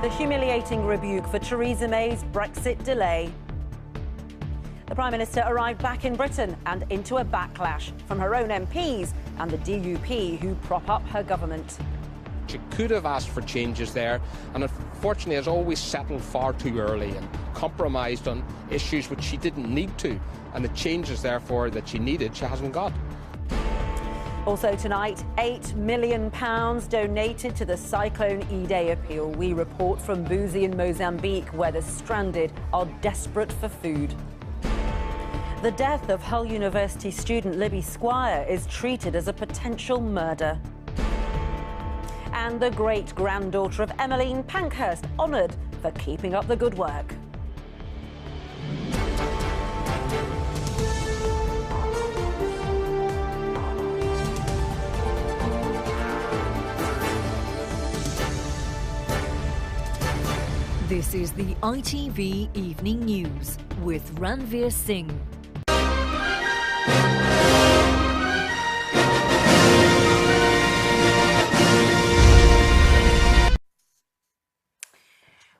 The humiliating rebuke for Theresa May's Brexit delay. The Prime Minister arrived back in Britain and into a backlash from her own MPs and the DUP who prop up her government. She could have asked for changes there and unfortunately has always settled far too early and compromised on issues which she didn't need to, and the changes therefore that she needed she hasn't got. Also tonight, £8 million donated to the Cyclone Idai appeal. We report from Buzi in Mozambique, where the stranded are desperate for food. The death of Hull University student Libby Squire is treated as a potential murder. And the great-granddaughter of Emmeline Pankhurst honoured for keeping up the good work. This is the ITV Evening News with Ranveer Singh.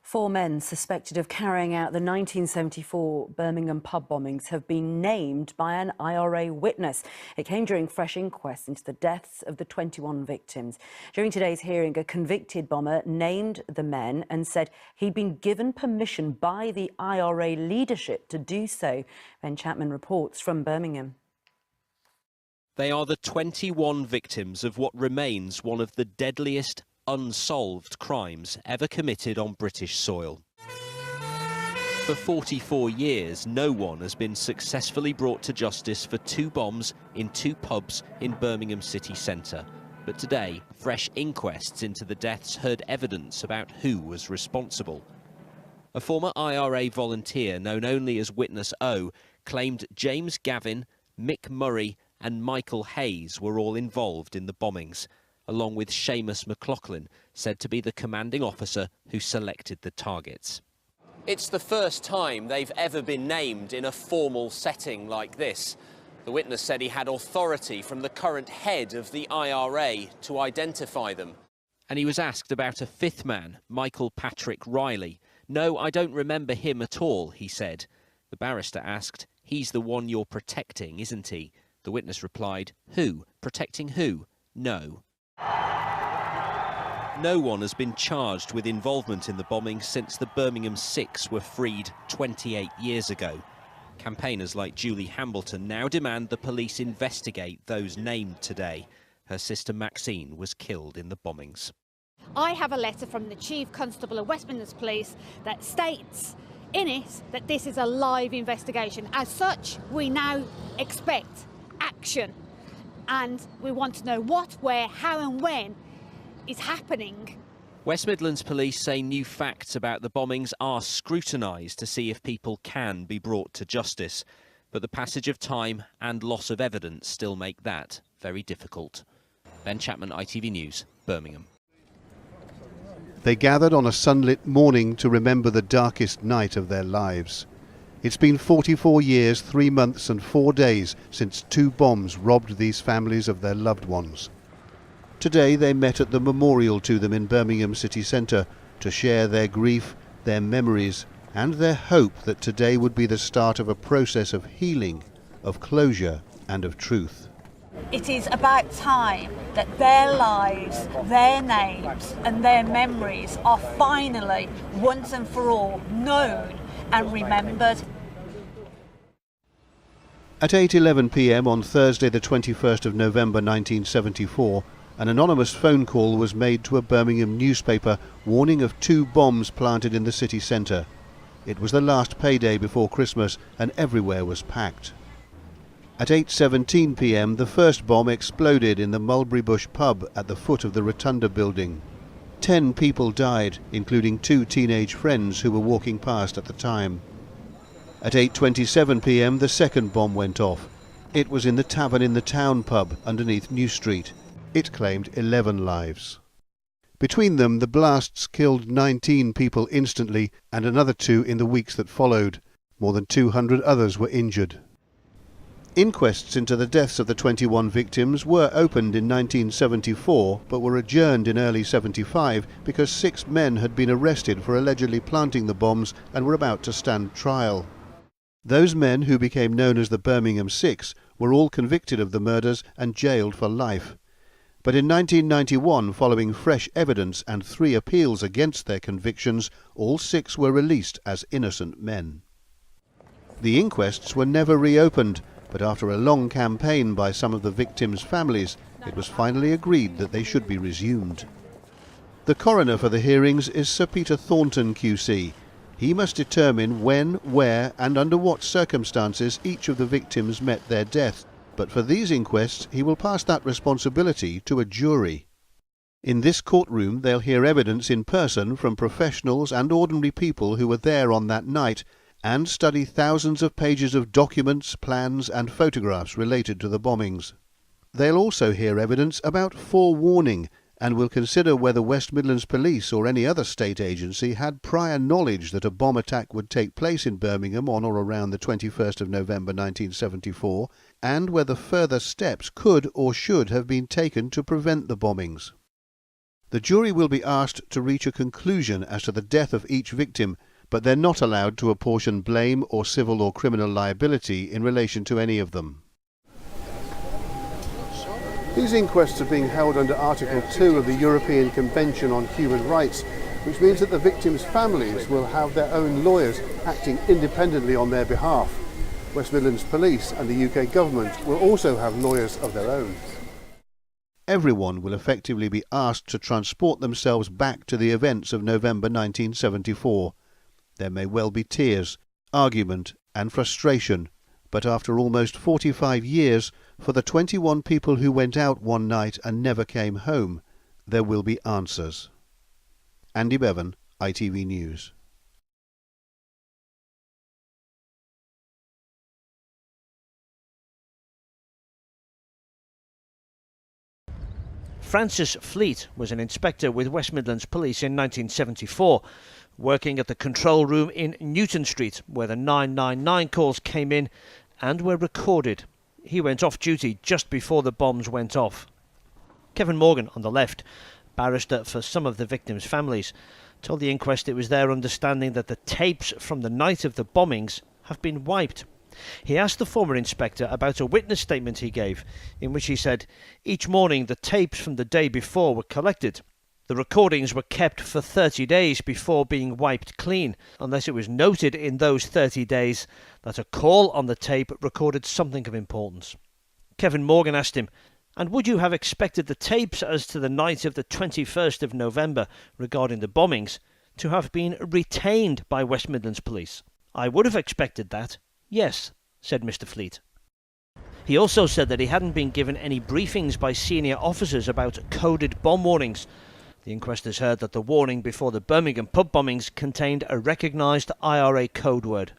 Four men suspected of carrying out the 1974 Birmingham pub bombings have been named by an IRA witness. It came during fresh inquests into the deaths of the 21 victims. During today's hearing, a convicted bomber named the men and said he'd been given permission by the IRA leadership to do so. Ben Chapman reports from Birmingham. They are the 21 victims of what remains one of the deadliest unsolved crimes ever committed on British soil. For 44 years, no one has been successfully brought to justice for two bombs in two pubs in Birmingham city centre. But today, fresh inquests into the deaths heard evidence about who was responsible. A former IRA volunteer, known only as Witness O, claimed James Gavin, Mick Murray and Michael Hayes were all involved in the bombings, along with Seamus McLaughlin, said to be the commanding officer who selected the targets. It's the first time they've ever been named in a formal setting like this. The witness said he had authority from the current head of the IRA to identify them. And he was asked about a fifth man, Michael Patrick Riley. "No, I don't remember him at all," he said. The barrister asked, "He's the one you're protecting, isn't he?" The witness replied, "Who? Protecting who? No." No one has been charged with involvement in the bombing since the Birmingham Six were freed 28 years ago. Campaigners like Julie Hambleton now demand the police investigate those named today. Her sister Maxine was killed in the bombings. I have a letter from the Chief Constable of Westminster Police that states in it that this is a live investigation. As such, we now expect action, and we want to know what, where, how and when is happening. West Midlands Police say new facts about the bombings are scrutinised to see if people can be brought to justice. But the passage of time and loss of evidence still make that very difficult. Ben Chapman, ITV News, Birmingham. They gathered on a sunlit morning to remember the darkest night of their lives. It's been 44 years, 3 months and 4 days since two bombs robbed these families of their loved ones. Today they met at the memorial to them in Birmingham city centre to share their grief, their memories and their hope that today would be the start of a process of healing, of closure and of truth. It is about time that their lives, their names and their memories are finally, once and for all, known and remembered. At 8:11 p.m. on Thursday the 21st of November 1974, an anonymous phone call was made to a Birmingham newspaper warning of two bombs planted in the city centre. It was the last payday before Christmas and everywhere was packed. At 8:17 p.m. the first bomb exploded in the Mulberry Bush pub at the foot of the Rotunda building. 10 people died, including 2 teenage friends who were walking past at the time. At 8:27 p.m. the second bomb went off. It was in the Tavern in the Town pub underneath New Street. It claimed 11 lives. Between them, the blasts killed 19 people instantly and another 2 in the weeks that followed. More than 200 others were injured. Inquests into the deaths of the 21 victims were opened in 1974 but were adjourned in early 75 because 6 men had been arrested for allegedly planting the bombs and were about to stand trial. Those men, who became known as the Birmingham Six, were all convicted of the murders and jailed for life. But in 1991, following fresh evidence and 3 appeals against their convictions, all 6 were released as innocent men. The inquests were never reopened, but after a long campaign by some of the victims' families, it was finally agreed that they should be resumed. The coroner for the hearings is Sir Peter Thornton QC. He must determine when, where and under what circumstances each of the victims met their death, but for these inquests he will pass that responsibility to a jury. In this courtroom they'll hear evidence in person from professionals and ordinary people who were there on that night, and study thousands of pages of documents, plans and photographs related to the bombings. They'll also hear evidence about forewarning, and will consider whether West Midlands Police or any other state agency had prior knowledge that a bomb attack would take place in Birmingham on or around the 21st of November 1974, and whether further steps could or should have been taken to prevent the bombings. The jury will be asked to reach a conclusion as to the death of each victim, but they're not allowed to apportion blame or civil or criminal liability in relation to any of them. These inquests are being held under Article 2 of the European Convention on Human Rights, which means that the victims' families will have their own lawyers acting independently on their behalf. West Midlands Police and the UK Government will also have lawyers of their own. Everyone will effectively be asked to transport themselves back to the events of November 1974. There may well be tears, argument and frustration, but after almost 45 years, for the 21 people who went out one night and never came home, there will be answers. Andy Bevan, ITV News. Francis Fleet was an inspector with West Midlands Police in 1974, working at the control room in Newton Street, where the 999 calls came in and were recorded. He went off duty just before the bombs went off. Kevin Morgan, on the left, barrister for some of the victims' families, told the inquest it was their understanding that the tapes from the night of the bombings have been wiped. He asked the former inspector about a witness statement he gave, in which he said each morning the tapes from the day before were collected. The recordings were kept for 30 days before being wiped clean, unless it was noted in those 30 days that a call on the tape recorded something of importance. Kevin Morgan asked him, and would you have expected the tapes as to the night of the 21st of November regarding the bombings to have been retained by West Midlands Police? I would have expected that, yes, said Mr. Fleet. He also said that he hadn't been given any briefings by senior officers about coded bomb warnings. The inquest has heard that the warning before the Birmingham pub bombings contained a recognised IRA code word.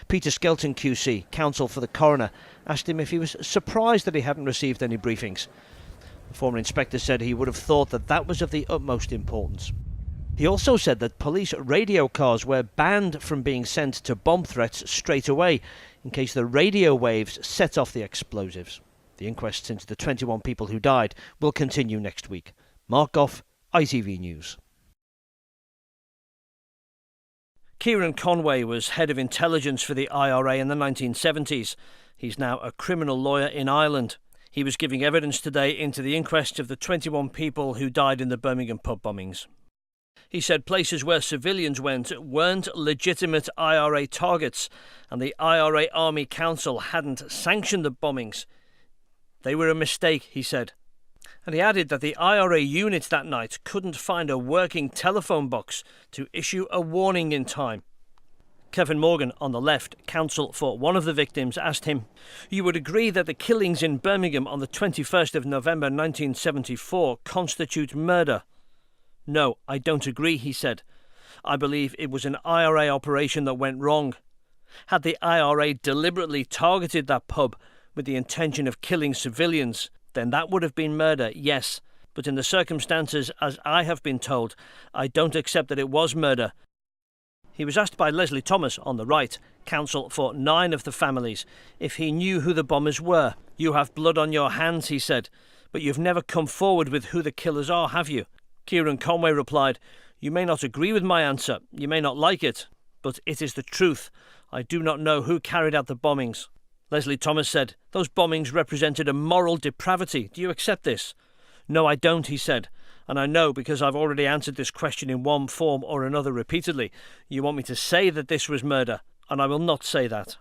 Peter Skelton QC, counsel for the coroner, asked him if he was surprised that he hadn't received any briefings. The former inspector said he would have thought that that was of the utmost importance. He also said that police radio cars were banned from being sent to bomb threats straight away in case the radio waves set off the explosives. The inquests into the 21 people who died will continue next week. Mark Goff, ITV News. Kieran Conway was head of intelligence for the IRA in the 1970s. He's now a criminal lawyer in Ireland. He was giving evidence today into the inquest of the 21 people who died in the Birmingham pub bombings. He said places where civilians went weren't legitimate IRA targets, and the IRA Army Council hadn't sanctioned the bombings. They were a mistake, he said. And he added that the IRA unit that night couldn't find a working telephone box to issue a warning in time. Kevin Morgan, on the left, counsel for one of the victims, asked him, "You would agree that the killings in Birmingham on the 21st of November 1974 constitute murder?" "No, I don't agree," he said. "I believe it was an IRA operation that went wrong. Had the IRA deliberately targeted that pub with the intention of killing civilians, then that would have been murder, yes. But in the circumstances, as I have been told, I don't accept that it was murder." He was asked by Leslie Thomas on the right, counsel for 9 of the families, if he knew who the bombers were. "You have blood on your hands," he said, "but you've never come forward with who the killers are, have you?" Kieran Conway replied, "You may not agree with my answer, you may not like it, but it is the truth. I do not know who carried out the bombings." Leslie Thomas said, "Those bombings represented a moral depravity. Do you accept this?" "No, I don't," he said. "And I know because I've already answered this question in one form or another repeatedly. You want me to say that this was murder, and I will not say that."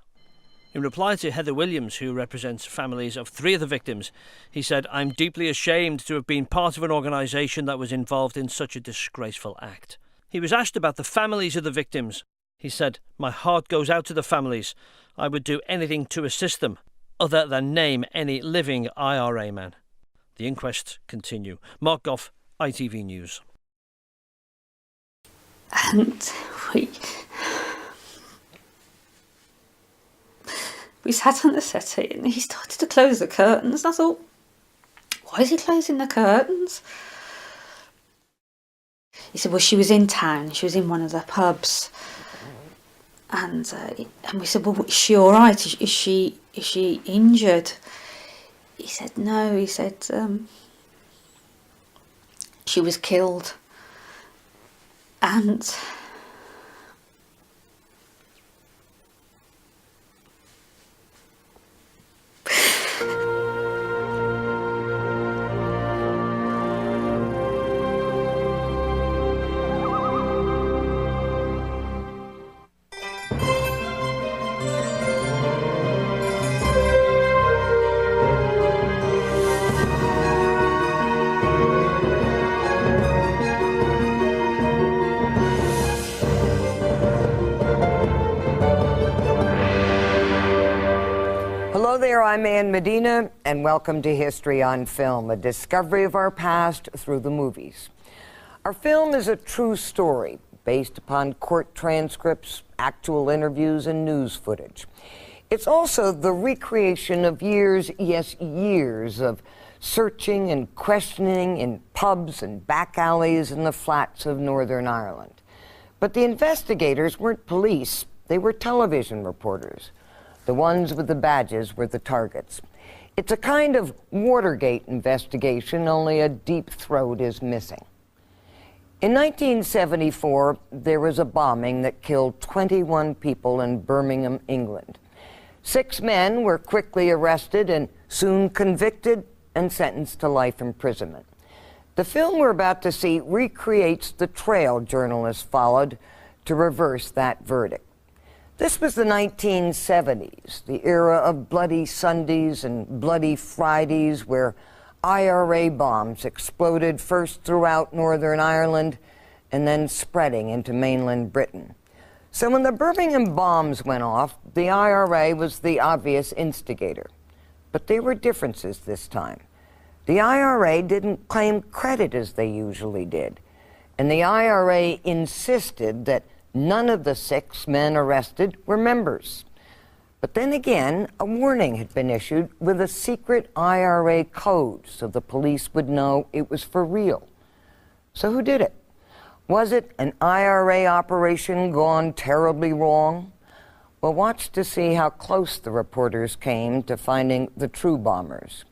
In reply to Heather Williams, who represents families of 3 of the victims, he said, "I'm deeply ashamed to have been part of an organisation that was involved in such a disgraceful act." He was asked about the families of the victims. He said, "My heart goes out to the families. I would do anything to assist them, other than name any living IRA man." The inquest continue. Mark Goff, ITV News. And we sat on the settee and he started to close the curtains. And I thought, why is he closing the curtains? He said, well, she was in town. She was in one of the pubs. And we said, well, is she all right? Is she injured? He said, no. He said, she was killed. And Hello there, I'm Ann Medina, and welcome to History on Film, a discovery of our past through the movies. Our film is a true story based upon court transcripts, actual interviews, and news footage. It's also the recreation of years, yes, years of searching and questioning in pubs and back alleys in the flats of Northern Ireland. But the investigators weren't police, they were television reporters. The ones with the badges were the targets. It's a kind of Watergate investigation, only a deep throat is missing. In 1974, there was a bombing that killed 21 people in Birmingham, England. 6 men were quickly arrested and soon convicted and sentenced to life imprisonment. The film we're about to see recreates the trail journalists followed to reverse that verdict. This was the 1970s, the era of Bloody Sundays and Bloody Fridays, where IRA bombs exploded first throughout Northern Ireland and then spreading into mainland Britain. So when the Birmingham bombs went off, the IRA was the obvious instigator. But there were differences this time. The IRA didn't claim credit as they usually did, and the IRA insisted that none of the 6 men arrested were members. But then again, a warning had been issued with a secret IRA code so the police would know it was for real. So who did it? Was it an IRA operation gone terribly wrong? Well, watch to see how close the reporters came to finding the true bombers.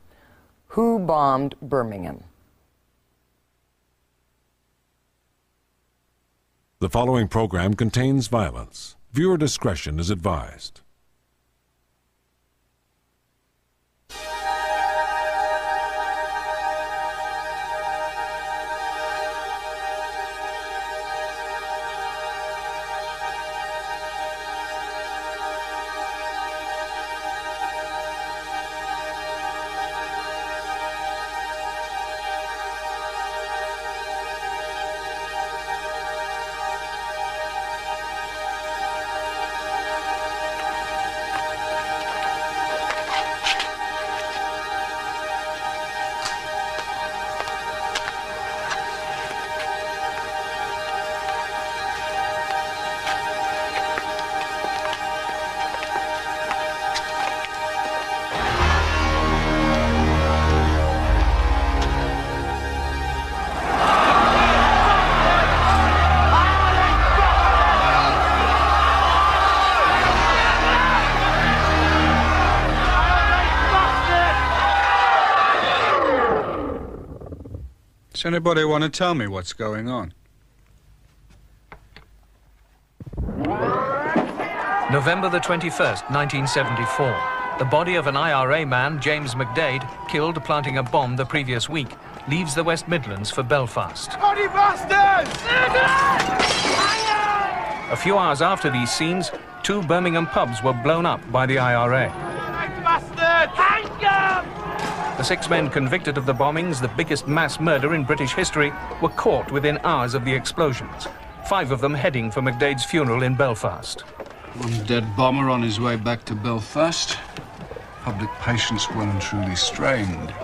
Who bombed Birmingham? The following program contains violence. Viewer discretion is advised. Does anybody want to tell me what's going on? November the 21st, 1974. The body of an IRA man, James McDade, killed planting a bomb the previous week, leaves the West Midlands for Belfast. Bloody bastards! A few hours after these scenes, 2 Birmingham pubs were blown up by the IRA. Bastards! Hang them! The 6 men convicted of the bombings, the biggest mass murder in British history, were caught within hours of the explosions, 5 of them heading for McDade's funeral in Belfast. One dead bomber on his way back to Belfast. Public patience well and truly strained.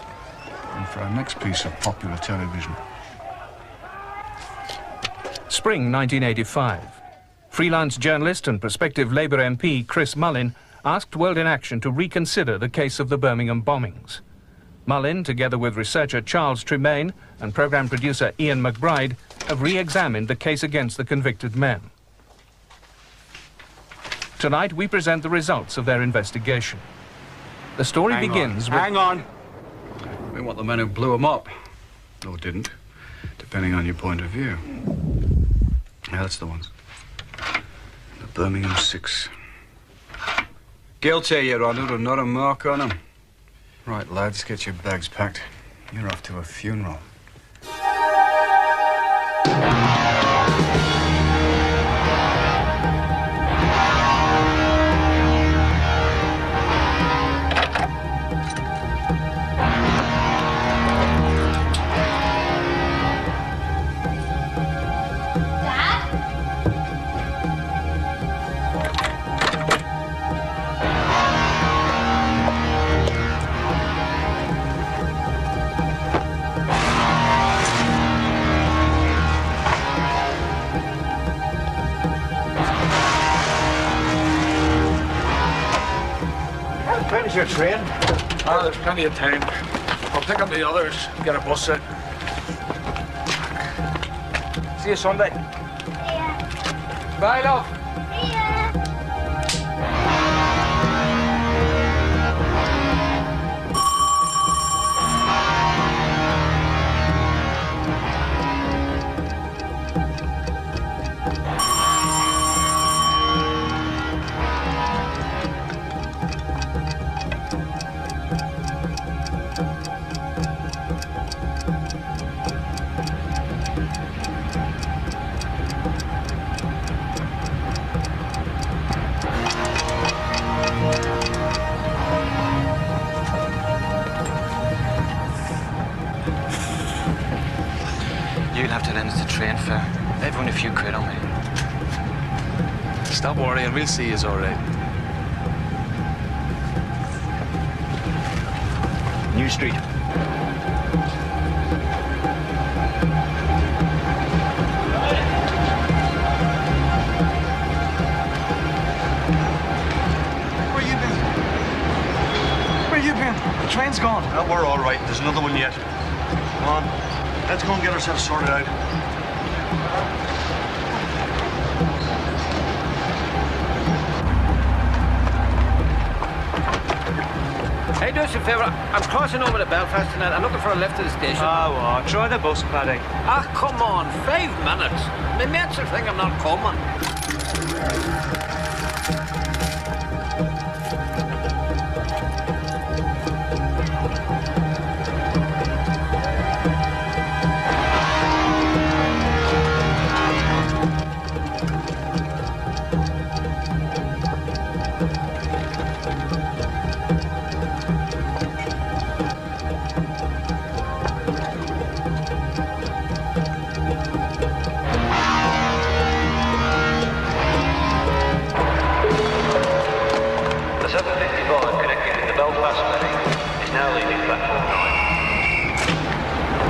And for our next piece of popular television. Spring 1985. Freelance journalist and prospective Labour MP Chris Mullin asked World in Action to reconsider the case of the Birmingham bombings. Mullin, together with researcher Charles Tremaine and programme producer Ian McBride, have re-examined the case against the convicted men. Tonight we present the results of their investigation. The story begins with... Hang on! We want the men who blew them up. Or didn't, depending on your point of view. Yeah, that's the ones. The Birmingham 6. Guilty, Your Honour, and not a mark on them. Right, lads, get your bags packed. You're off to a funeral. When's your train? Oh, there's plenty of time. I'll pick up the others and get a bus in. See you Sunday. Yeah. Bye, love. You'll have to lend us the train fare. Everyone a few quid on me. Stop worrying, we'll see yous all right. New Street. Where you been? Where you been? The train's gone. We're all right. There's another one yet. Come on. Let's go and get ourselves sorted out. Hey, do us a favour. I'm crossing over to Belfast tonight. I'm looking for a lift to the station. Oh, well, try the bus, Paddy. Ah, come on. 5 minutes. My mates will think I'm not coming.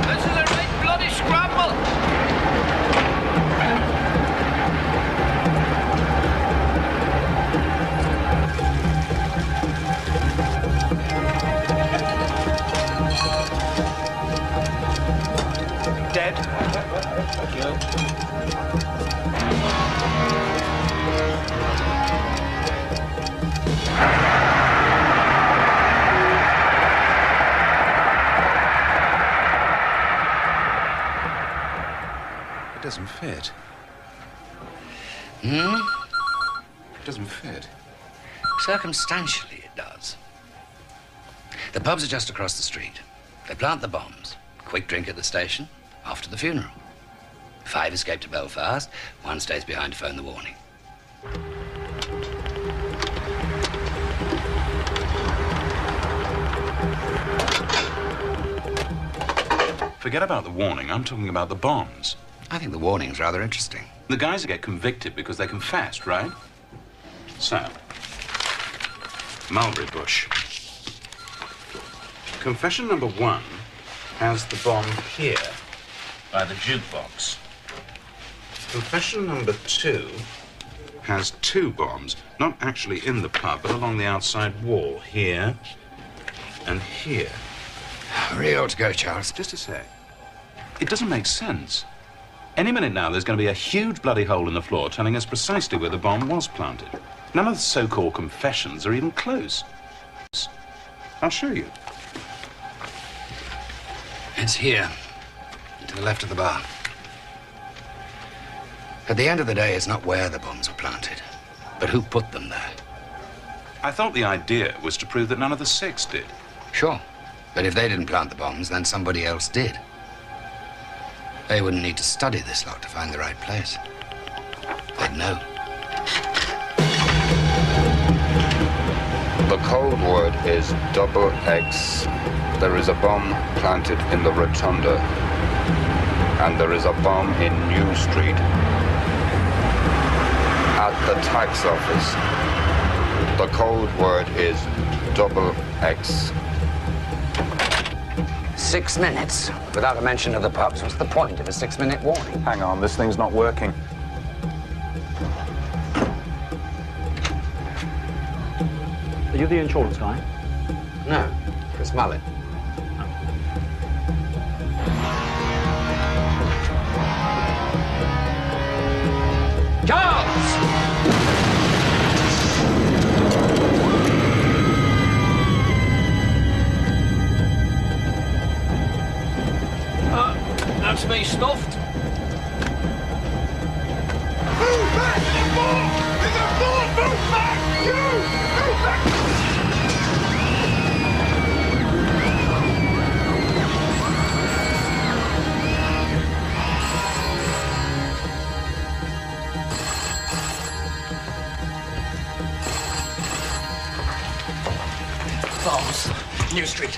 This is a right bloody scramble. Dead. It doesn't fit. Hmm? It doesn't fit. Circumstantially, it does. The pubs are just across the street. They plant the bombs. Quick drink at the station, off to the funeral. 5 escape to Belfast, 1 stays behind to phone the warning. Forget about the warning. I'm talking about the bombs. I think the warning's rather interesting. The guys get convicted because they confessed, right? So, Mulberry Bush. Confession number 1 has the bomb here by the jukebox. Confession number 2 has 2 bombs, not actually in the pub, but along the outside wall, here and here. Where ought to go, Charles? Just a sec. It doesn't make sense. Any minute now, there's going to be a huge bloody hole in the floor telling us precisely where the bomb was planted. None of the so-called confessions are even close. I'll show you. It's here, to the left of the bar. At the end of the day, it's not where the bombs were planted, but who put them there. I thought the idea was to prove that none of the 6 did. Sure, but if they didn't plant the bombs, then somebody else did. They wouldn't need to study this lot to find the right place. They'd know. The code word is XX. There is a bomb planted in the rotunda, and there is a bomb in New Street. At the tax office, the code word is XX. 6 minutes without a mention of the pubs. What's the point of a 6-minute warning? Hang on, this thing's not working. Are you the insurance guy? No, Chris Mullin. That's me stuffed. Move back! There's more! There's more! Move back! You! Move back! Bombs. New Street.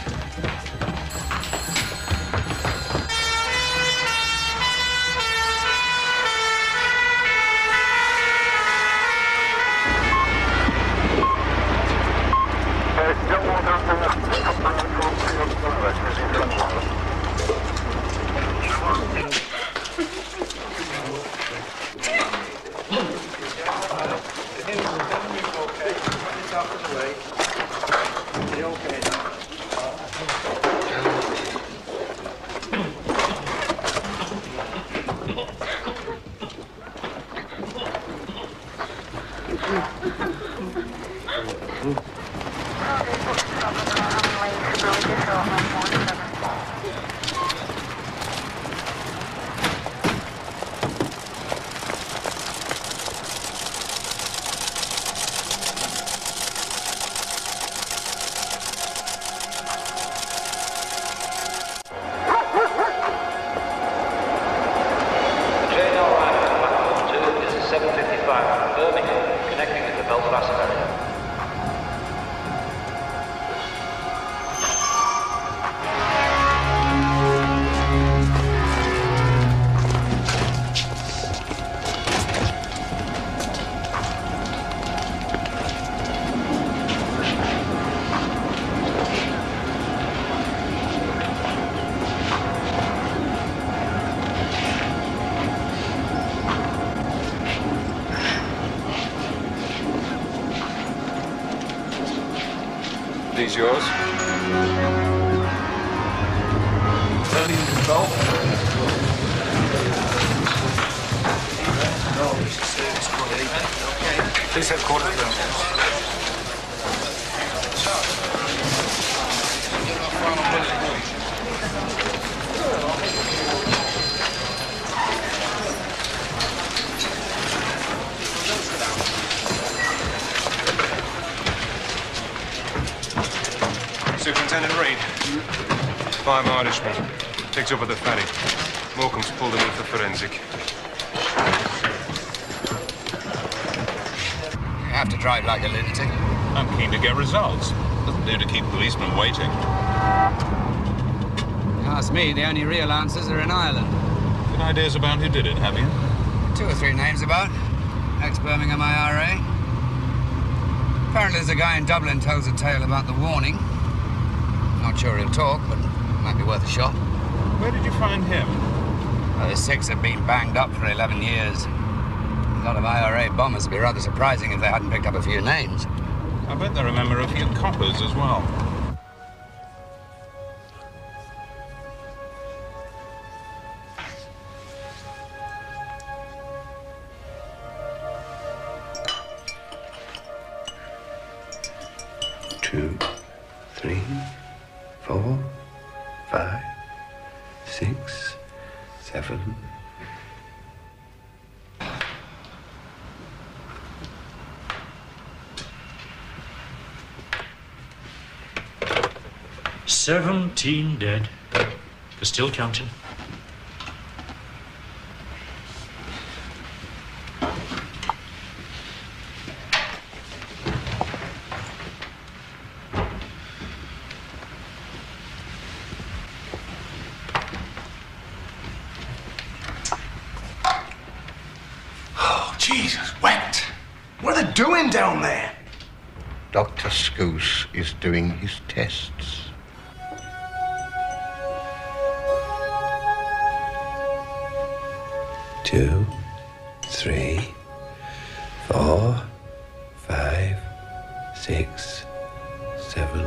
Birmingham, connecting with the Belfast area. These yours? Birmingham Control. Please headquarters Birmingham. 5 Irishmen. Picked up at the ferry. Morecambe's pulled them in for forensic. You have to drive like a lunatic. I'm keen to get results. Doesn't do to keep policemen waiting. Ask me, the only real answers are in Ireland. Good ideas about who did it, have you? 2 or 3 names about. Ex-Birmingham IRA. Apparently there's a guy in Dublin tells a tale about the warning. Not sure he'll talk, but might be worth a shot. Where did you find him? Well, the 6 have been banged up for 11 years. A lot of IRA bombers would be rather surprising if they hadn't picked up a few names. I bet they remember a few coppers as well. Two, 3, 4, 5, 6, 7. "17 dead. They're still counting." Oh, Jesus, wet. What are they doing down there? Dr. Scouse is doing his tests. Two, 3, 4, 5, 6, 7.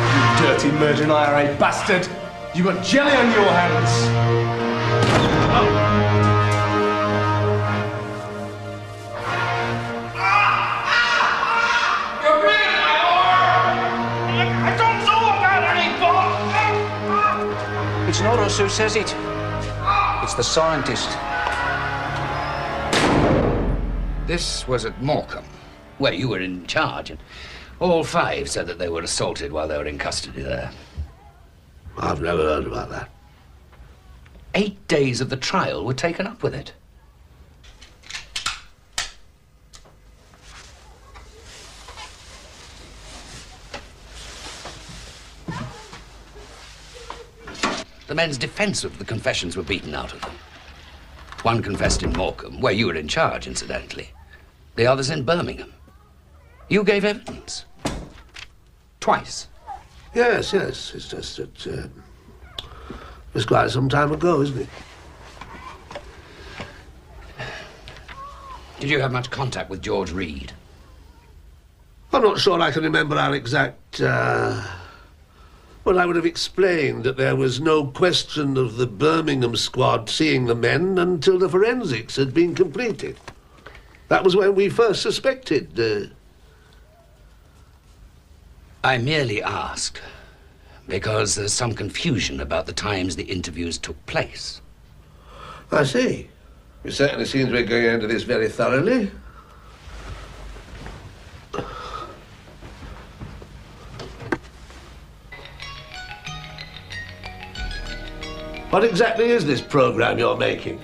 You dirty murdering IRA bastard! You got jelly on your hands! You're bringing my arm! I don't know about any bomb! It's not us who says it. It's the scientist. This was at Morecambe, where you were in charge, and all 5 said that they were assaulted while they were in custody there. I've never heard about that. 8 days of the trial were taken up with it. The men's defense of the confessions were beaten out of them. One confessed in Morecambe, where you were in charge, incidentally. The others in Birmingham. You gave evidence. Twice. Yes, yes. It's just that it was quite some time ago, isn't it? Did you have much contact with George Reed? I'm not sure I can remember our exact... Well, I would have explained that there was no question of the Birmingham squad seeing the men until the forensics had been completed. That was when we first suspected... I merely ask because there's some confusion about the times the interviews took place. I see. You certainly seem to be going into this very thoroughly. What exactly is this program you're making?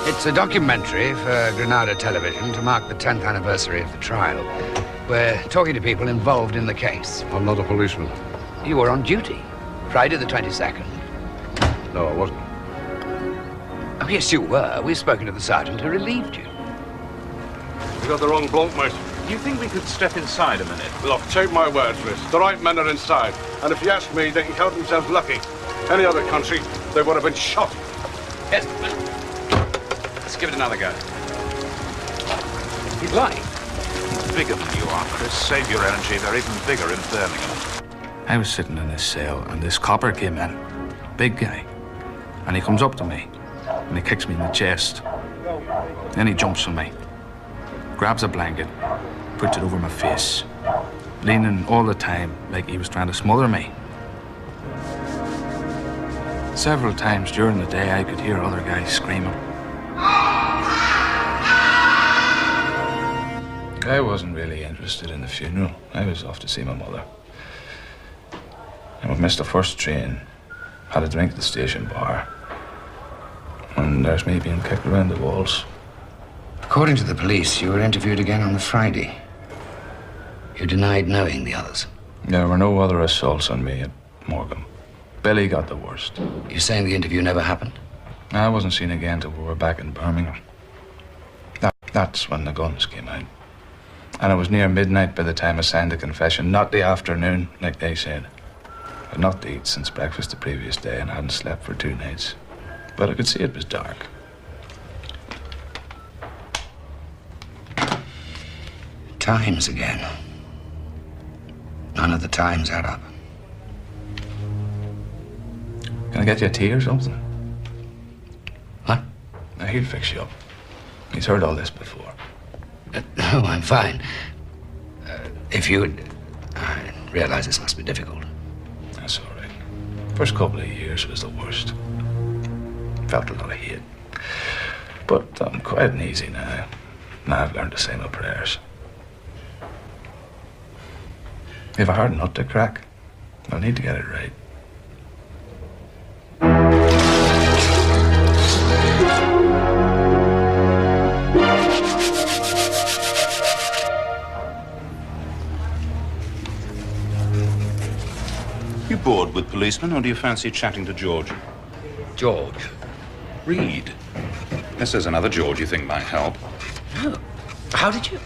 It's a documentary for Granada Television to mark the 10th anniversary of the trial. We're talking to people involved in the case. I'm not a policeman. You were on duty, Friday the 22nd. No, I wasn't. Oh, yes, you were. We've spoken to the sergeant who relieved you. You got the wrong bloke, mate. Do you think we could step inside a minute? Look, take my word for it. The right men are inside. And if you ask me, they can count themselves lucky. Any other country, they would have been shot. Yes, let's give it another go. He's lying. He's bigger than you are, Chris. Save your energy. They're even bigger in Birmingham. I was sitting in this cell, and this copper came in. Big guy. And he comes up to me, and he kicks me in the chest. Then he jumps on me, grabs a blanket, puts it over my face, leaning all the time like he was trying to smother me. Several times during the day, I could hear other guys screaming. I wasn't really interested in the funeral. I was off to see my mother. And we missed the first train, had a drink at the station bar, and there's me being kicked around the walls. According to the police, you were interviewed again on the Friday. You denied knowing the others. There were no other assaults on me at Morgan. Billy got the worst. You're saying the interview never happened? I wasn't seen again till we were back in Birmingham. That's when the guns came out. And it was near midnight by the time I signed the confession. Not the afternoon, like they said. I'd not eaten since breakfast the previous day and hadn't slept for 2 nights. But I could see it was dark. Times again. None of the times add up. Can I get you a tea or something? What? Now, he'll fix you up. He's heard all this before. No, I'm fine. If you would... I realize this must be difficult. That's all right. First couple of years was the worst. Felt a lot of hate. But I'm quiet and easy now. Now I've learned to say my prayers. If I hard nut to crack, I'll need to get it right. You bored with policemen, or do you fancy chatting to George? George? Reed. Yes, there's another George you think might help. Oh. How did you?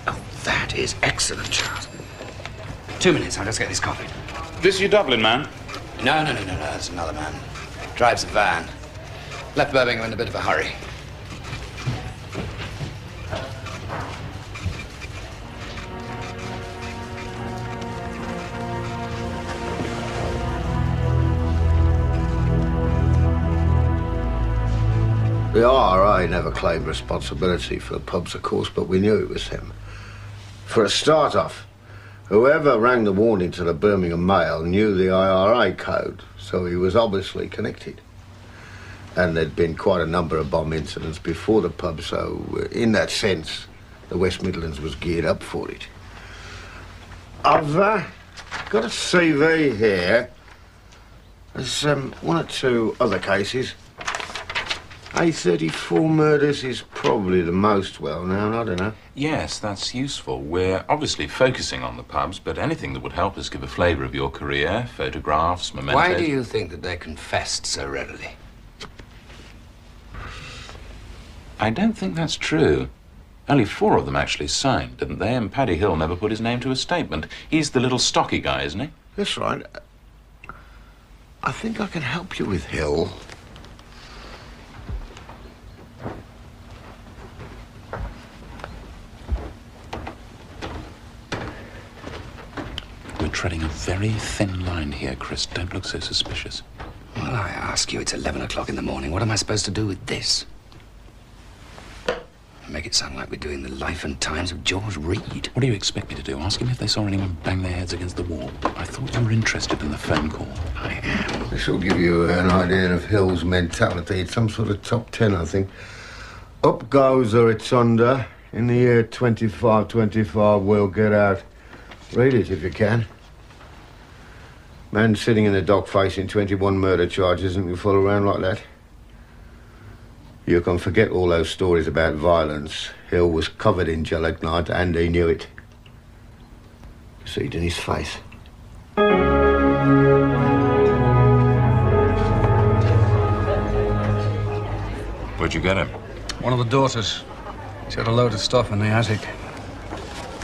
Oh, that is excellent, Charles. 2 minutes, I'll just get this coffee. This your Dublin man? No, that's another man. Drives a van. Left Birmingham in a bit of a hurry. The RRA never claimed responsibility for the pubs, of course, but we knew it was him. For a start-off, whoever rang the warning to the Birmingham Mail knew the IRA code, so he was obviously connected. And there'd been quite a number of bomb incidents before the pub, so in that sense, the West Midlands was geared up for it. I've got a CV here. There's 1 or 2 other cases. A34 murders is probably the most well-known, I don't know. Yes, that's useful. We're obviously focusing on the pubs, but anything that would help us give a flavour of your career, photographs, mementos... Why do you think that they confessed so readily? I don't think that's true. Only 4 of them actually signed, didn't they? And Paddy Hill never put his name to a statement. He's the little stocky guy, isn't he? That's right. I think I can help you with Hill. We're treading a very thin line here, Chris. Don't look so suspicious. Well, I ask you, it's 11 o'clock in the morning. What am I supposed to do with this? Make it sound like we're doing the life and times of George Reed. What do you expect me to do? Ask him if they saw anyone bang their heads against the wall. I thought you were interested in the phone call. I am. This will give you an idea of Hill's mentality. It's some sort of top 10, I think. Up goes the Rotunda. In the year 2525, we'll get out. Read it if you can. Man sitting in the dock facing 21 murder charges and we fool around like that. You can forget all those stories about violence. Hill was covered in gelignite and he knew it. See it in his face. Where'd you get him? One of the daughters. She had a load of stuff in the attic.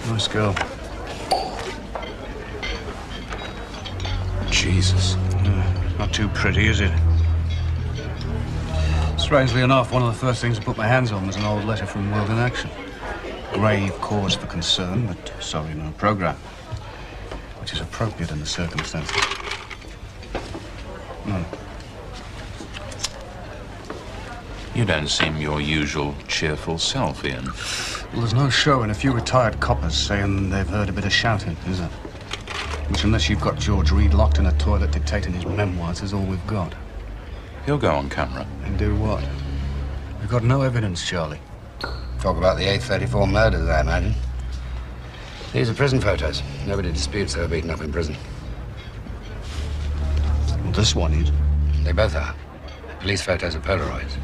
Nice girl. Jesus. Not too pretty, is it? Strangely enough, one of the first things I put my hands on was an old letter from World in Action. Grave cause for concern, but sorry, no programme. Which is appropriate in the circumstances. You don't seem your usual cheerful self, Ian. Well, there's no show in a few retired coppers saying they've heard a bit of shouting, is there? Which, unless you've got George Reed locked in a toilet dictating his memoirs, is all we've got. He'll go on camera. And do what? We've got no evidence, Charlie. Talk about the 834 murders, I imagine. These are prison photos. Nobody disputes they were beaten up in prison. Well, this one is. They both are. Police photos are Polaroids.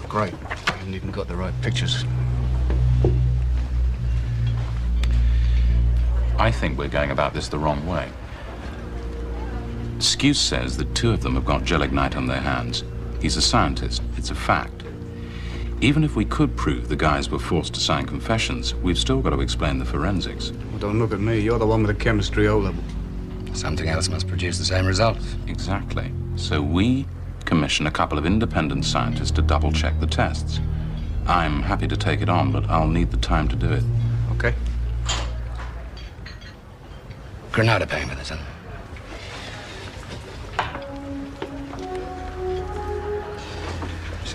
Great. I haven't even got the right pictures. I think we're going about this the wrong way. Skuse says that 2 of them have got gelignite on their hands. He's a scientist. It's a fact. Even if we could prove the guys were forced to sign confessions, we've still got to explain the forensics. Well, don't look at me. You're the one with the chemistry O-level. Something else must produce the same results. Exactly. So we commission a couple of independent scientists to double-check the tests. I'm happy to take it on, but I'll need the time to do it. Okay. Granada paying for this, huh?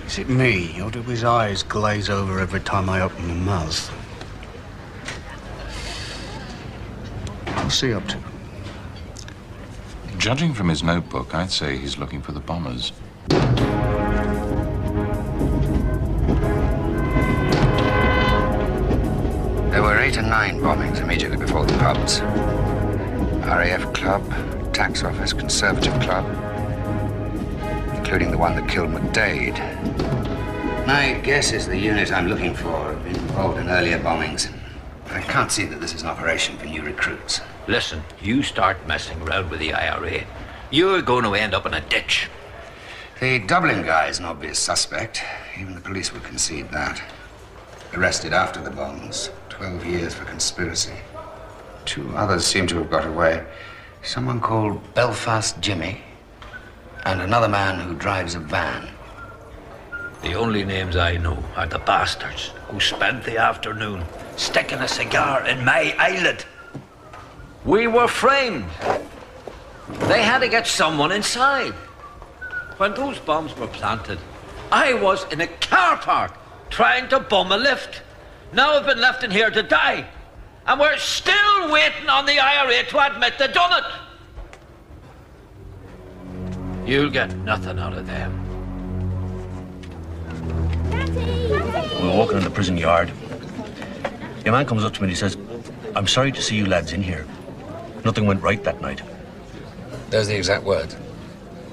Is it me, or do his eyes glaze over every time I open my mouth? What's he up to? Judging from his notebook, I'd say he's looking for the bombers. There were 8 and 9 bombings immediately before the pubs. RAF Club, Tax Office, Conservative Club, including the one that killed McDade. My guess is the unit I'm looking for have been involved in earlier bombings. But I can't see that this is an operation for new recruits. Listen, you start messing around with the IRA, you're going to end up in a ditch. The Dublin guy is an obvious suspect. Even the police would concede that. Arrested after the bombs. 12 years for conspiracy. 2 others seem to have got away. Someone called Belfast Jimmy, and another man who drives a van. The only names I know are the bastards who spent the afternoon sticking a cigar in my eyelid. We were framed. They had to get someone inside. When those bombs were planted, I was in a car park trying to bomb a lift. Now I've been left in here to die. And we're still waiting on the IRA to admit they done it. You'll get nothing out of them. We were walking in the prison yard. A man comes up to me and he says, "I'm sorry to see you lads in here. Nothing went right that night." Those are the exact words.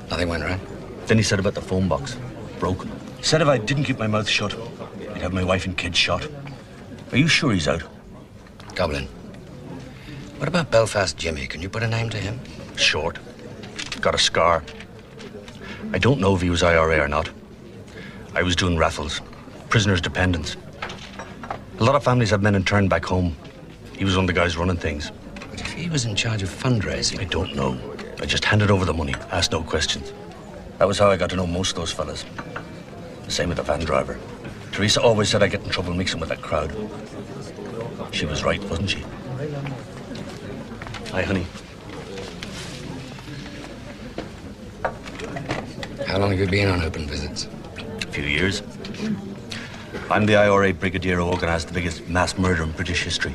Nothing went right. Then he said about the phone box. Broken. He said if I didn't keep my mouth shut, he'd have my wife and kids shot. Are you sure he's out? Dublin. What about Belfast Jimmy? Can you put a name to him? Short. Got a scar. I don't know if he was IRA or not. I was doing raffles. Prisoners' dependents. A lot of families have men interned back home. He was one of the guys running things. But if he was in charge of fundraising... I don't know. I just handed over the money, asked no questions. That was how I got to know most of those fellas. The same with the van driver. Teresa always said I'd get in trouble mixing with that crowd. She was right, wasn't she? Hi, honey. How long have you been on open visits? A few years. I'm the IRA brigadier who organised the biggest mass murder in British history.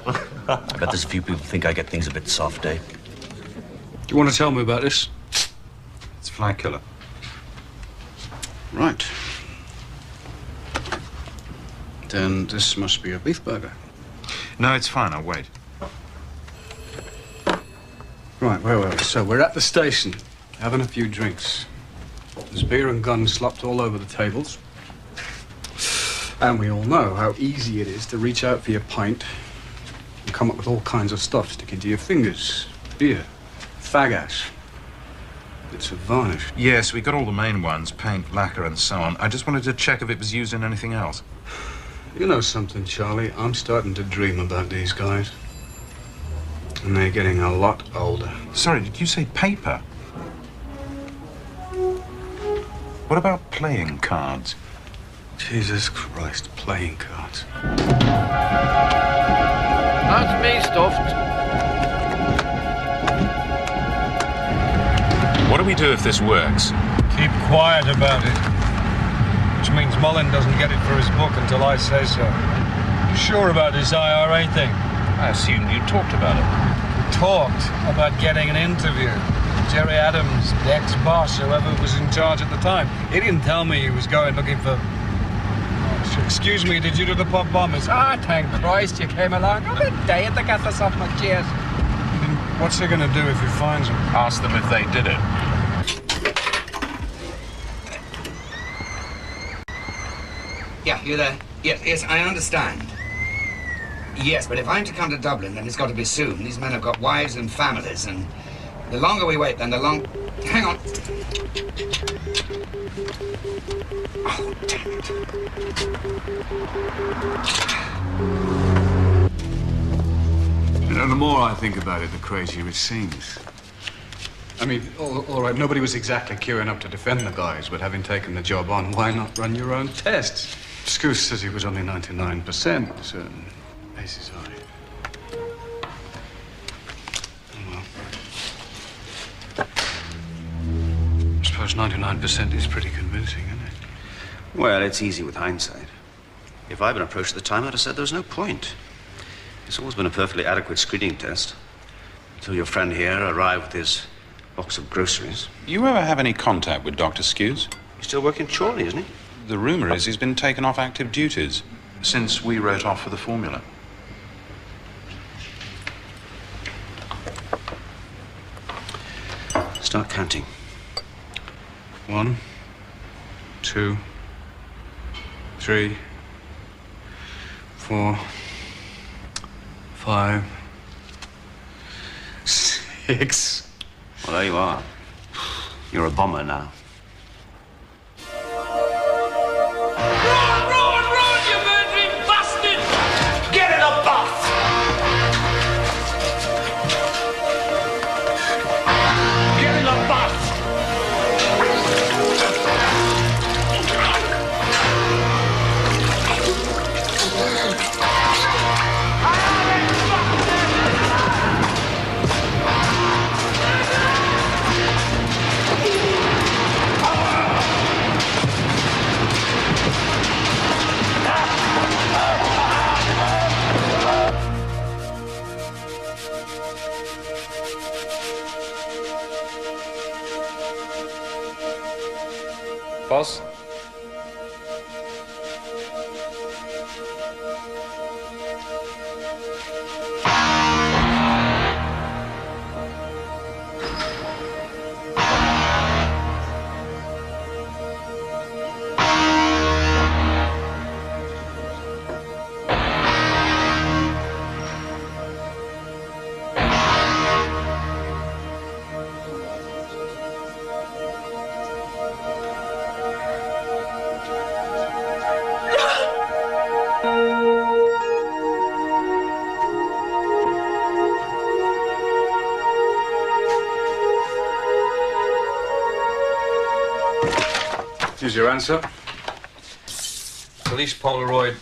I bet there's a few people think I get things a bit soft, eh? Do you want to tell me about this? It's Fly Killer. Right. Then this must be a beef burger. No, it's fine. I'll wait. Right, where were we? So we're at the station, having a few drinks. There's beer and guns slopped all over the tables. And we all know how easy it is to reach out for your pint and come up with all kinds of stuff sticking to your fingers. Beer, fag ash, bits of varnish. Yes, we got all the main ones, paint, lacquer, and so on. I just wanted to check if it was used in anything else. You know something, Charlie? I'm starting to dream about these guys. And they're getting a lot older. Sorry, did you say paper? What about playing cards? Jesus Christ, playing cards. That's me stuffed. What do we do if this works? Keep quiet about it. Which means Mullin doesn't get it for his book until I say so. You sure about this IRA thing? I assumed you talked about it. Talked about getting an interview. Jerry Adams, the ex-boss, whoever was in charge at the time. He didn't tell me he was going looking for... Oh, excuse me, did you do the pub bombers? Ah, thank Christ you came along. I'm a day to get this off my chest. What's he going to do if he finds them? Ask them if they did it. Yeah, you're there. Yes, I understand. Yes, but if I'm to come to Dublin, then it's got to be soon. These men have got wives and families, and the longer we wait, then the long... Hang on. Oh, damn it. You know, the more I think about it, the crazier it seems. I mean, all right, nobody was exactly queuing up to defend the guys, but having taken the job on, why not run your own tests? Scouse says he was only 99%, certain bases high. Well, I suppose 99% is pretty convincing, isn't it? Well, it's easy with hindsight. If I'd been approached at the time, I'd have said there was no point. It's always been a perfectly adequate screening test. Until your friend here arrived with his box of groceries. You ever have any contact with Dr. Skews? He's still working at Chorley, isn't he? The rumor is he's been taken off active duties since we wrote off for the formula. Start counting. 1, 2, 3, 4, 5, 6. Well, there you are. You're a bomber now. Run, you murdering bastard! Get in a bath! Get in a bath! Boss? Here's your answer. Police Polaroid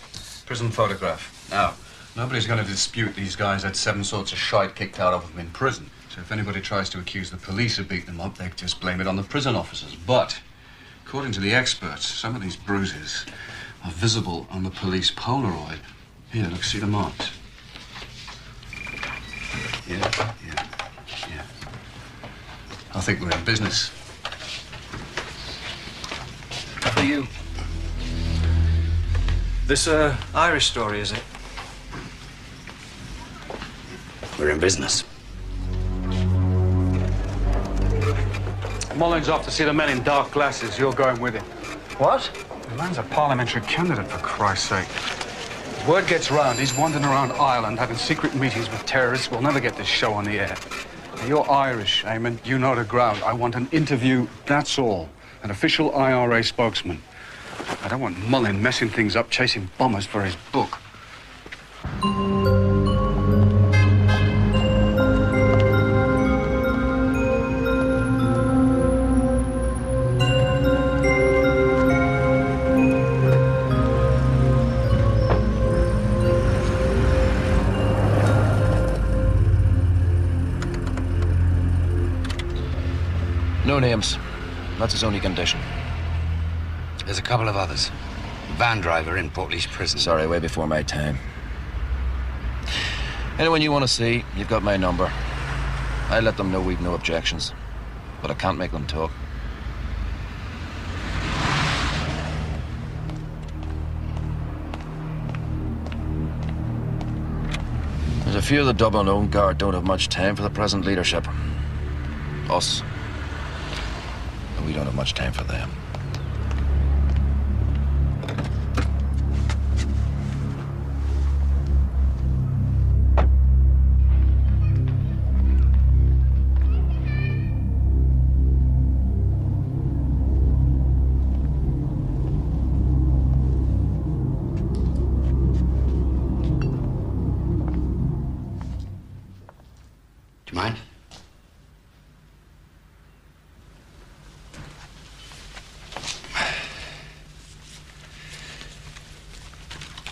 prison photograph. Now, nobody's going to dispute these guys had 7 sorts of shite kicked out of them in prison. So if anybody tries to accuse the police of beating them up, they just blame it on the prison officers. But, according to the experts, some of these bruises are visible on the police Polaroid. Here, look, see the marks? Yeah. I think we're in business. For you. This, Irish story, is it? We're in business. Mullin's off to see the men in dark glasses. You're going with him. What? The man's a parliamentary candidate, for Christ's sake. Word gets round, he's wandering around Ireland having secret meetings with terrorists. We'll never get this show on the air. Now, you're Irish, Eamon. You know the ground. I want an interview, that's all. An official IRA spokesman. I don't want Mullin messing things up, chasing bombers for his book. No names. That's his only condition. There's a couple of others. Van driver in Portlaoise prison. Sorry, way before my time. Anyone you want to see, you've got my number. I let them know we've no objections, but I can't make them talk. There's a few of the Dublin Home Guard don't have much time for the present leadership. Us. And we don't have much time for them. Mind?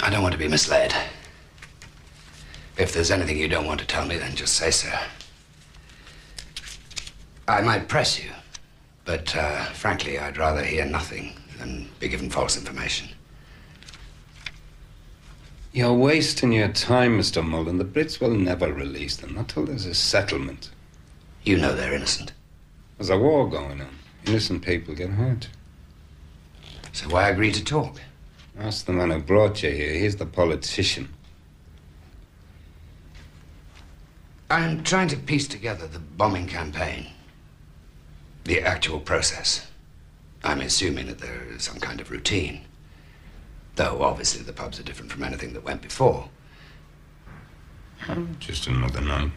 I don't want to be misled. If there's anything you don't want to tell me, then just say so. I might press you, but frankly, I'd rather hear nothing than be given false information. You're wasting your time, Mr. Mullen. The Brits will never release them, not till there's a settlement. You know they're innocent. There's a war going on. Innocent people get hurt. So why agree to talk? Ask the man who brought you here. He's the politician. I'm trying to piece together the bombing campaign. The actual process. I'm assuming that there is some kind of routine. Though, obviously, the pubs are different from anything that went before. Just another night.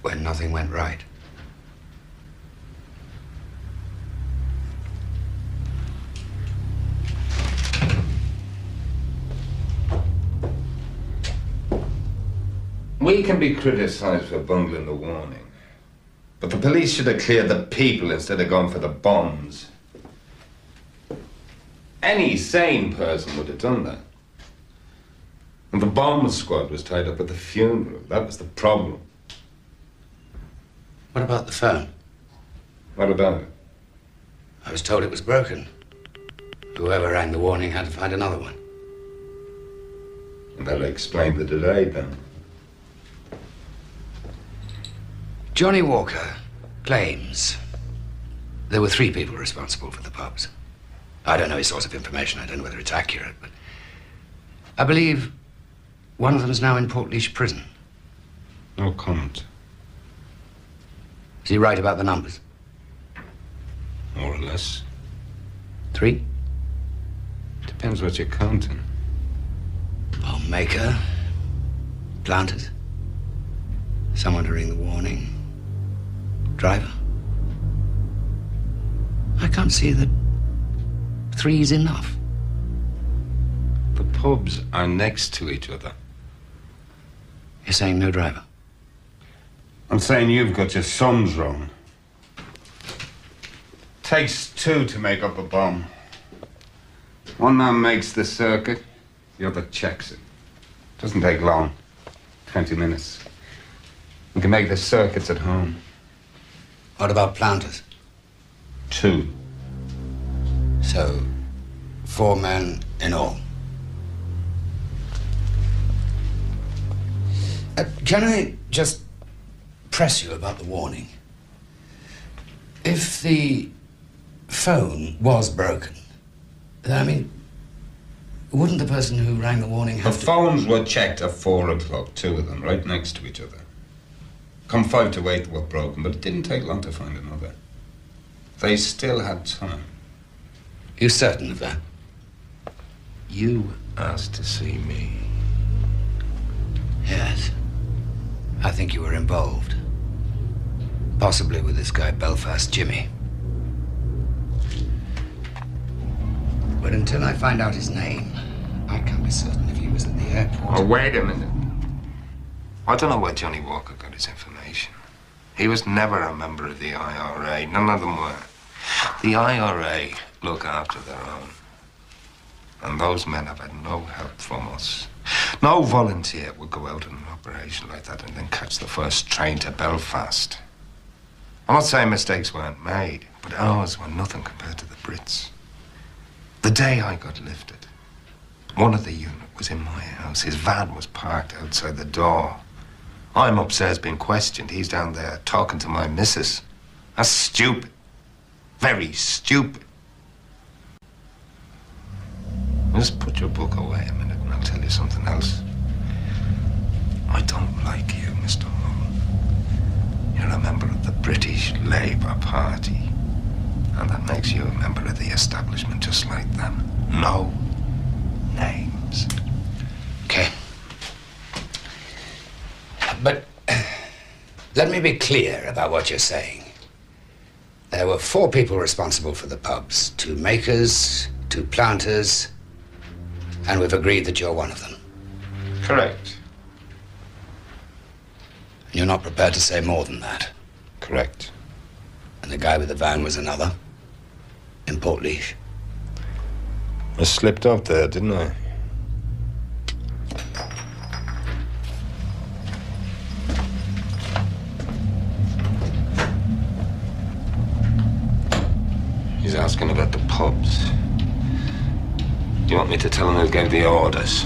When nothing went right. We can be criticized for bungling the warning. But the police should have cleared the people instead of going for the bombs. Any sane person would have done that. And the bomb squad was tied up at the funeral. That was the problem. What about the phone? What about it? I was told it was broken. Whoever rang the warning had to find another one. And that'll explain the delay, then. Johnny Walker claims there were 3 people responsible for the pubs. I don't know his source of information. I don't know whether it's accurate, but I believe one of them is now in Portlaoise prison. No comment. Is he right about the numbers? More or less. 3? Depends what you're counting. Bomb maker, planters, someone to ring the warning, driver. I can't see that 3 is enough. The pubs are next to each other. You're saying no driver? I'm saying you've got your sums wrong. Takes 2 to make up a bomb. One man makes the circuit, the other checks it. Doesn't take long. 20 minutes. You can make the circuits at home. What about planters? 2. So, 4 men in all. Can I just press you about the warning? If the phone was broken, then, I mean, wouldn't the person who rang the warning have The phones were checked at 4 o'clock, 2 of them, right next to each other. Come 5 to 8 were broken, but it didn't take long to find another. They still had time. You certain of that? You asked to see me. Yes. I think you were involved. Possibly with this guy, Belfast Jimmy. But until I find out his name, I can't be certain if he was at the airport. Oh, wait a minute. I don't know where Johnny Walker got his information. He was never a member of the IRA. None of them were. The IRA look after their own. And those men have had no help from us. No volunteer would go out on an operation like that and then catch the first train to Belfast. I'm not saying mistakes weren't made, but ours were nothing compared to the Brits. The day I got lifted, one of the unit was in my house. His van was parked outside the door. I'm upstairs being questioned. He's down there talking to my missus. That's stupid. Very stupid. Just put your book away a minute and I'll tell you something else. I don't like you, Mr. Mullen. You're a member of the British Labour Party. And that makes you a member of the establishment just like them. No names. Okay. But let me be clear about what you're saying. There were 4 people responsible for the pubs. 2 makers, 2 planters, and we've agreed that you're one of them. Correct. You're not prepared to say more than that? Correct. And the guy with the van was another? In Portlaoise? I slipped up there, didn't I? He's asking about the pubs. Do you want me to tell him who gave the orders?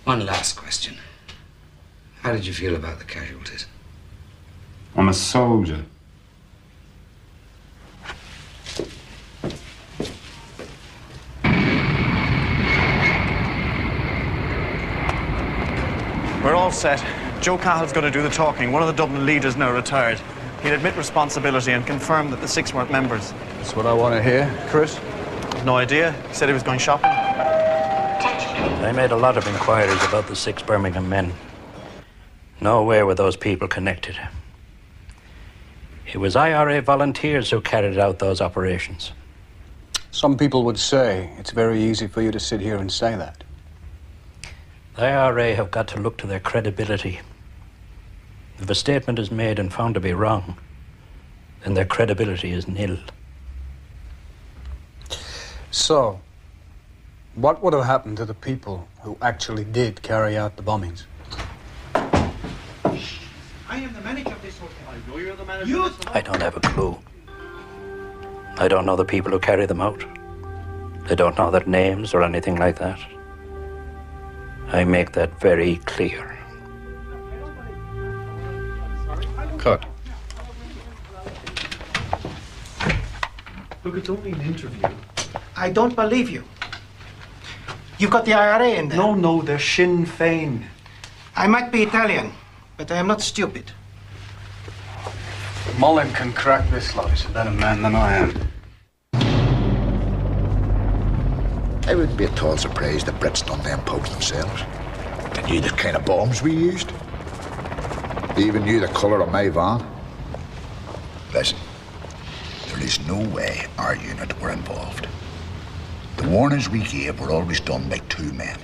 One last question. How did you feel about the casualties? I'm a soldier. We're all set. Joe Cahill's going to do the talking. One of the Dublin leaders now retired. He'll admit responsibility and confirm that the 6 weren't members. That's what I want to hear. Chris? No idea. He said he was going shopping. I made a lot of inquiries about the 6 Birmingham men. Nowhere were those people connected. It was IRA volunteers who carried out those operations. Some people would say it's very easy for you to sit here and say that. The IRA have got to look to their credibility. If a statement is made and found to be wrong, then their credibility is nil. So, what would have happened to the people who actually did carry out the bombings? I am the manager of this hotel. I know you're the manager of this hotel. I don't have a clue. I don't know the people who carry them out. I don't know their names or anything like that. I make that very clear. Cut. Look, it's only an interview. I don't believe you. You've got the IRA in there. No, they're Sinn Féin. I might be Italian, but I am not stupid. Mullen can crack this lot. He's a better man than I am. It wouldn't be at all surprised the Brits done them pubs themselves. They knew the kind of bombs we used. They even knew the colour of my van. Listen, there is no way our unit were involved. The warnings we gave were always done by 2 men.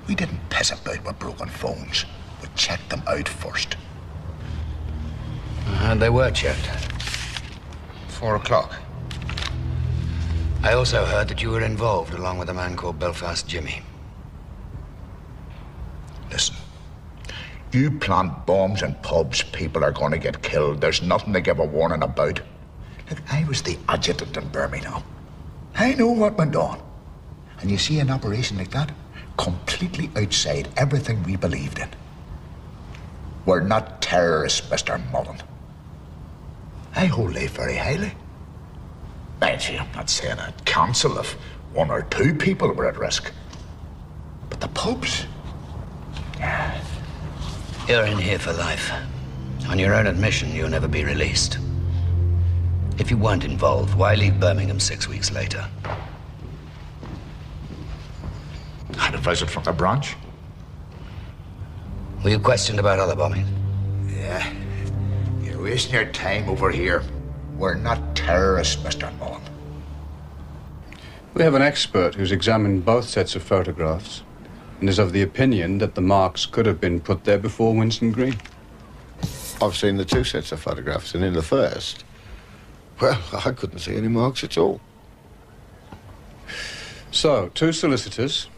We didn't piss about with broken phones. We checked them out first. And they were checked. 4 o'clock. I also heard that you were involved along with a man called Belfast Jimmy. Listen, you plant bombs in pubs, people are going to get killed. There's nothing to give a warning about. Look, I was the adjutant in Birmingham. I know what went on. And you see an operation like that, completely outside everything we believed in. We're not terrorists, Mr. Mullen. I hold life very highly. Mind you, I'm not saying I'd cancel if 1 or 2 people were at risk. But the pubs? You're in here for life. On your own admission, you'll never be released. If you weren't involved, why leave Birmingham 6 weeks later? Had a visit from the branch. Were you questioned about other bombings? Yeah. You're wasting your time over here. We're not terrorists, Mr. Mullen. We have an expert who's examined both sets of photographs and is of the opinion that the marks could have been put there before Winston Green. I've seen the 2 sets of photographs, and in the first, Well, I couldn't see any marks at all. So, 2 solicitors,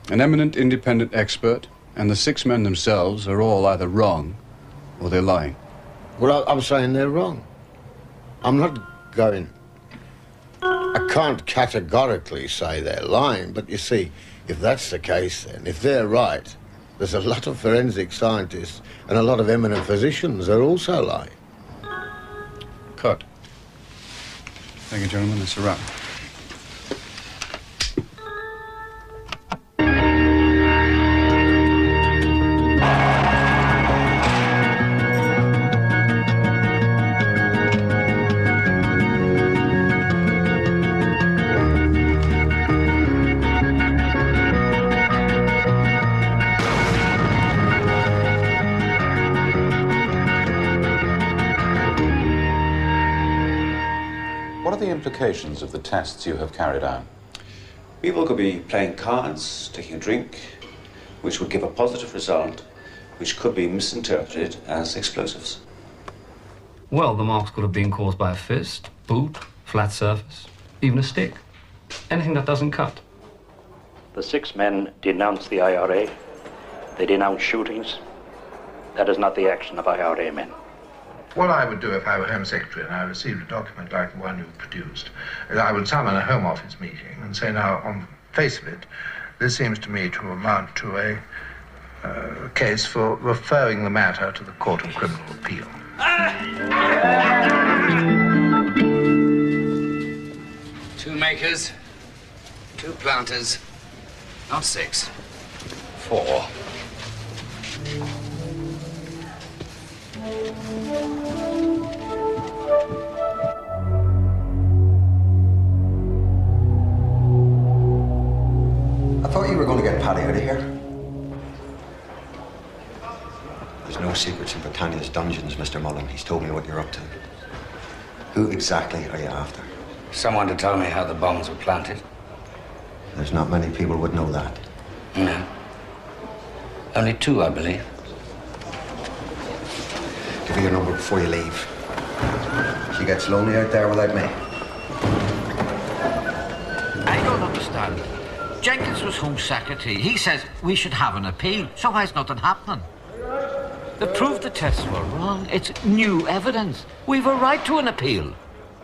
an eminent independent expert, and the 6 men themselves are all either wrong or they're lying. Well, I'm saying they're wrong. I'm not going... I can't categorically say they're lying, but you see, if that's the case, then if they're right, there's a lot of forensic scientists and a lot of eminent physicians that are also lying. Cut. Thank you, gentlemen. That's a wrap. What are the implications of the tests you have carried out? People could be playing cards, taking a drink, which would give a positive result, which could be misinterpreted as explosives. Well, the marks could have been caused by a fist, boot, flat surface, even a stick. Anything that doesn't cut. The 6 men denounce the IRA. They denounce shootings. That is not the action of IRA men. What I would do if I were Home Secretary and I received a document like the one you've produced is I would summon a Home Office meeting and say, now, on the face of it, this seems to me to amount to a case for referring the matter to the Court of Criminal Appeal. Two makers, 2 planters, not 6, 4. I thought you were going to get Paddy out of here. There's no secrets in Britannia's dungeons, Mr. Mullen. He's told me what you're up to. Who exactly are you after? Someone to tell me how the bombs were planted. There's not many people would know that. No. Only 2, I believe. Give her your number before you leave. She gets lonely out there without me. I don't understand. Jenkins was Home Secretary. He says we should have an appeal. So why's nothing happening? They proved the tests were wrong. It's new evidence. We've a right to an appeal.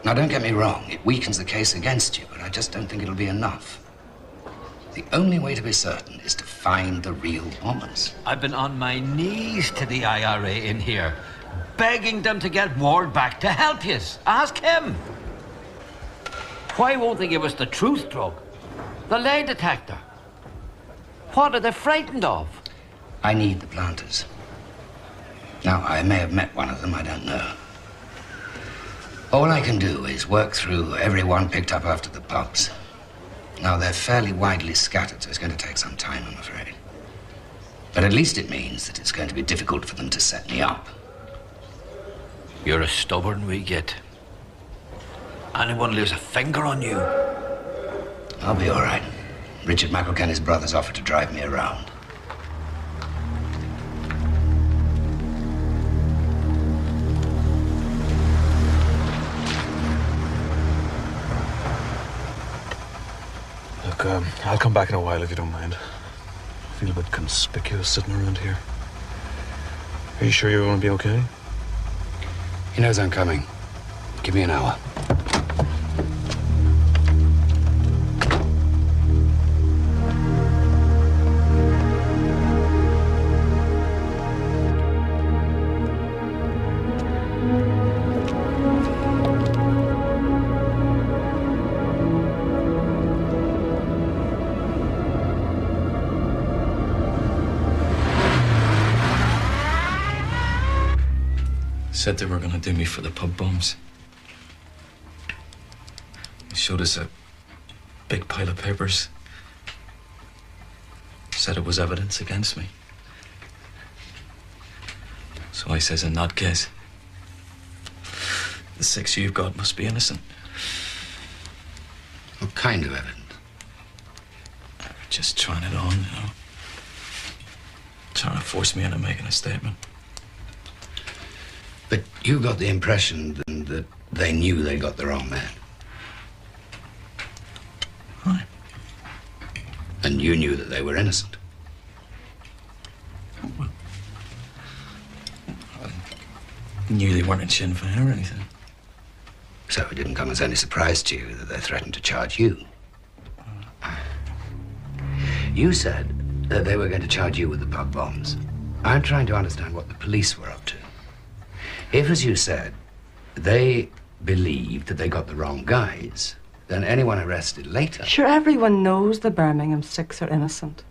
Now, don't get me wrong. It weakens the case against you, but I just don't think it'll be enough. The only way to be certain is to find the real bombers. I've been on my knees to the IRA in here, begging them to get Ward back to help yous. Ask him. Why won't they give us the truth drug? The lie detector? What are they frightened of? I need the planters. Now, I may have met one of them, I don't know. All I can do is work through everyone picked up after the pubs. Now, they're fairly widely scattered, so it's going to take some time, I'm afraid. But at least it means that it's going to be difficult for them to set me up. You're a stubborn wee git. Anyone lays a finger on you. I'll be all right. Richard McElkenny's brothers offered to drive me around. Look, I'll come back in a while if you don't mind. I feel a bit conspicuous sitting around here. Are you sure you're going to be okay? He knows I'm coming. Give me an hour. Said they were going to do me for the pub bombs. They showed us a big pile of papers. Said it was evidence against me. So I says, in that case, the 6 you've got must be innocent. What kind of evidence? Just trying it on, you know. Trying to force me into making a statement. But You got the impression that they knew they got the wrong man. Aye. And you knew that they were innocent. I knew they weren't in Sinn Féin or anything. So it didn't come as any surprise to you that they threatened to charge you. You said that they were going to charge you with the pub bombs. I'm trying to understand what the police were up to. If, as you said, they believed that they got the wrong guys, then anyone arrested later... Sure, everyone knows the Birmingham Six are innocent.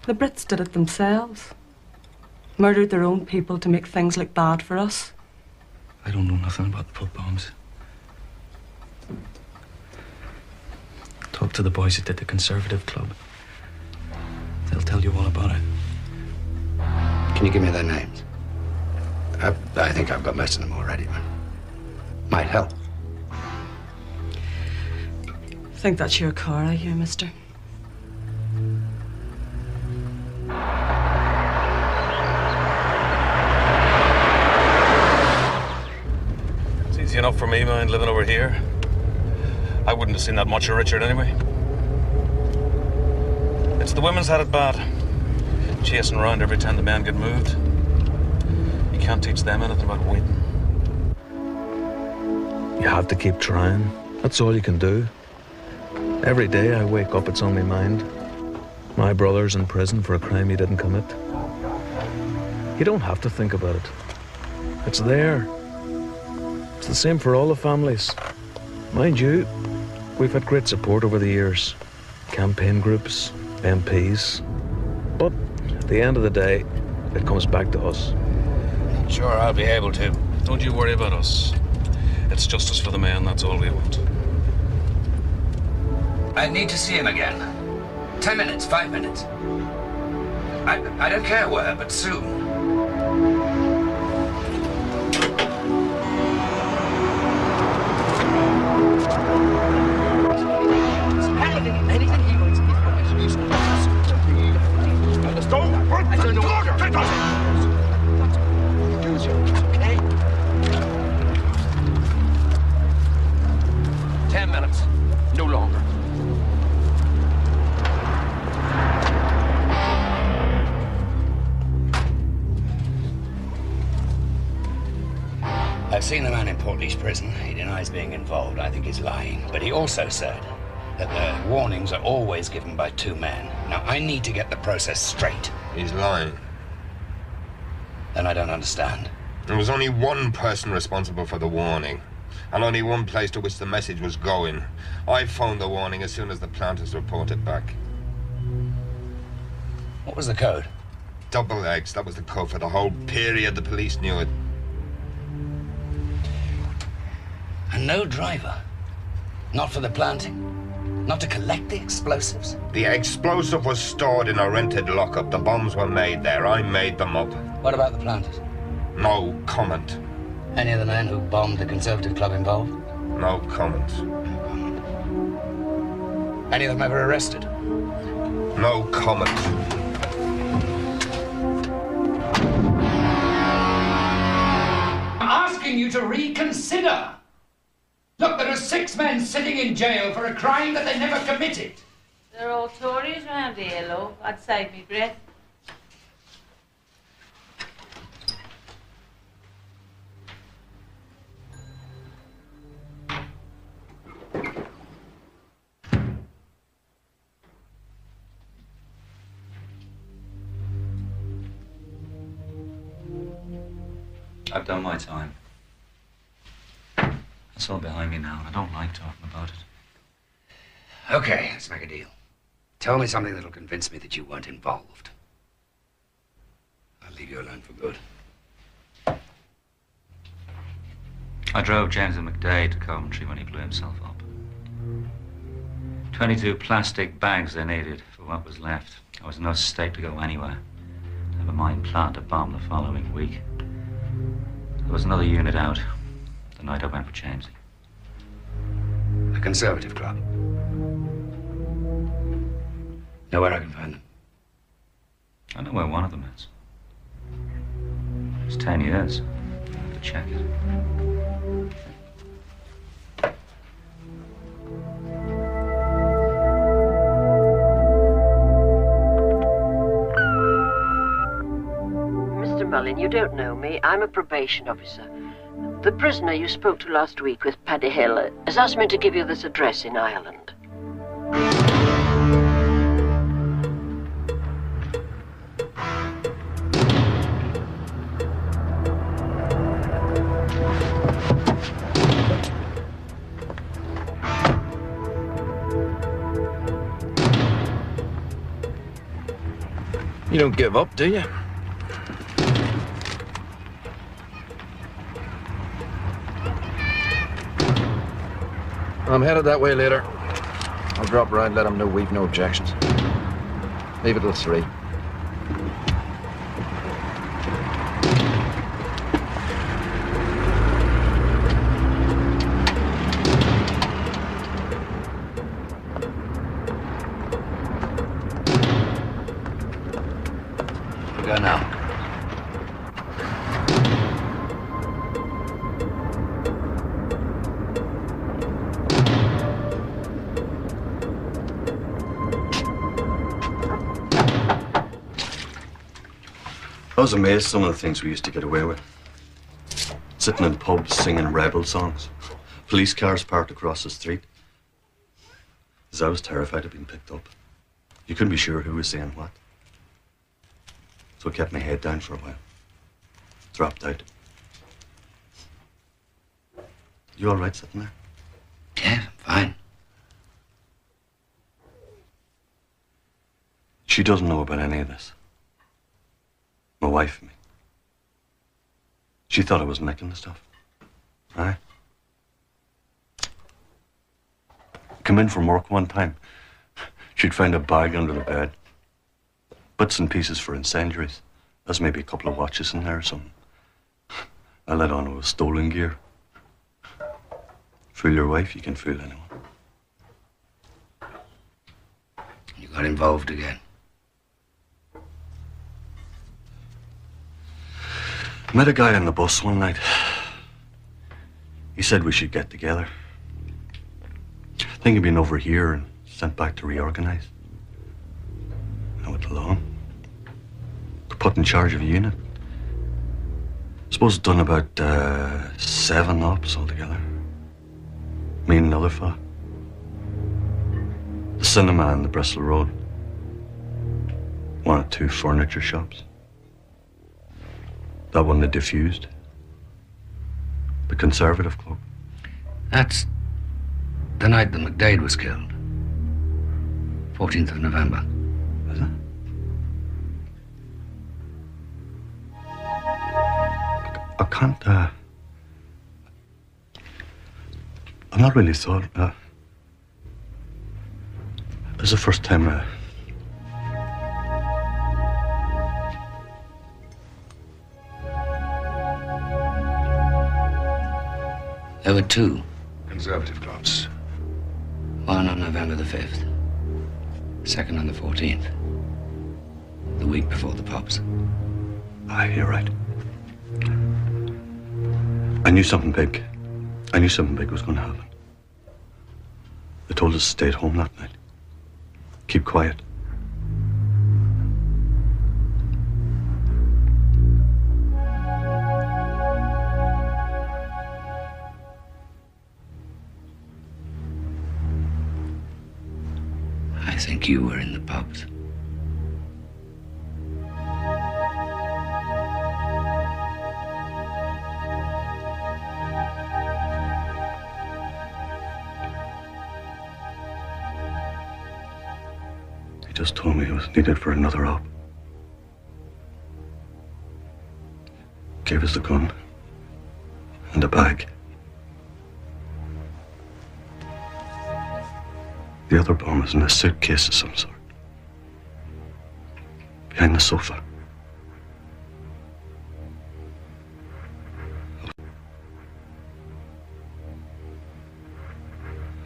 The Brits did it themselves. Murdered their own people to make things look bad for us. I don't know nothing about the pub bombs. Talk to the boys that did the Conservative Club. They'll tell you all about it. Can you give me their names? I think I've got most of them already, but might help. I think that's your car I hear, mister. It's easy enough for me, mind, living over here. I wouldn't have seen that much of Richard anyway. It's the women's had it bad. Chasing around every time the men get moved. You can't teach them anything about waiting. You have to keep trying. That's all you can do. Every day I wake up, it's on my mind. My brother's in prison for a crime he didn't commit. You don't have to think about it. It's there. It's the same for all the families. Mind you, we've had great support over the years. Campaign groups, MPs. But at the end of the day, it comes back to us. Sure, I'll be able to. Don't you worry about us. It's justice for the men, that's all we want. I need to see him again. 10 minutes, 5 minutes. I don't care where, but soon. Anything he wants. Let's go. I don't know. Okay. 10 minutes. No longer. I've seen the man in Portlaoise prison. He denies being involved. I think he's lying. But he also said that the warnings are always given by 2 men. Now, I need to get the process straight. He's lying. Then I don't understand. There was only one person responsible for the warning, and only one place to which the message was going. I phoned the warning as soon as the planters reported back. What was the code? Double X. That was the code for the whole period. The police knew it. And no driver? Not for the planting? Not to collect the explosives? The explosive was stored in a rented lockup. The bombs were made there. I made them up. What about the planters? No comment. Any of the men who bombed the Conservative Club involved? No comment. Any of them ever arrested? No comment. I'm asking you to reconsider. Look, there are 6 men sitting in jail for a crime that they never committed. They're all Tories round here, love. I'd save me breath. I've done my time. It's all behind me now, and I don't like talking about it. Okay, let's make a deal. Tell me something that'll convince me that you weren't involved. I'll leave you alone for good. I drove James and McDade to Coventry when he blew himself up. 22 plastic bags they needed for what was left. I was in no state to go anywhere. Never mind plant a bomb the following week. There was another unit out the night I went for Jamesy. The Conservative Club. Know where I can find them? I know where one of them is. It's 10 years. I have to check it. Mr. Mullin, you don't know me. I'm a probation officer. The prisoner you spoke to last week with Paddy Hill has asked me to give you this address in Ireland. You don't give up, do you? I'm headed that way later. I'll drop round, let them know we've no objections. Leave it till 3. We go now. I was amazed some of the things we used to get away with. Sitting in pubs singing rebel songs. Police cars parked across the street. As I was terrified of being picked up. You couldn't be sure who was saying what. So I kept my head down for a while. Dropped out. You all right sitting there? Yeah, fine. She doesn't know about any of this. My wife and me. She thought I was nicking the stuff. Aye. Come in from work one time. She'd found a bag under the bed. Bits and pieces for incendiaries. There's maybe a couple of watches in there or something. I let on it was stolen gear. Fool your wife, you can fool anyone. You got involved again. Met a guy on the bus one night. He said we should get together. I think he'd been over here and sent back to reorganize. I went along. Put in charge of a unit. Suppose done about 7 ops altogether. Me and another fella. The cinema on the Bristol Road. 1 or 2 furniture shops. That one they diffused. The Conservative Club. That's the night that McDade was killed. 14th of November. Is it? I can't, I've not really thought, it's the first time, There were 2. Conservative clubs. One on November the 5th. Second on the 14th. The week before the pops. Aye, you're right. I knew something big. I knew something big was going to happen. They told us to stay at home that night. Keep quiet. I think you were in the pubs. He just told me it was needed for another op. Gave us the gun and a bag. The other bomb was in a suitcase of some sort. Behind the sofa.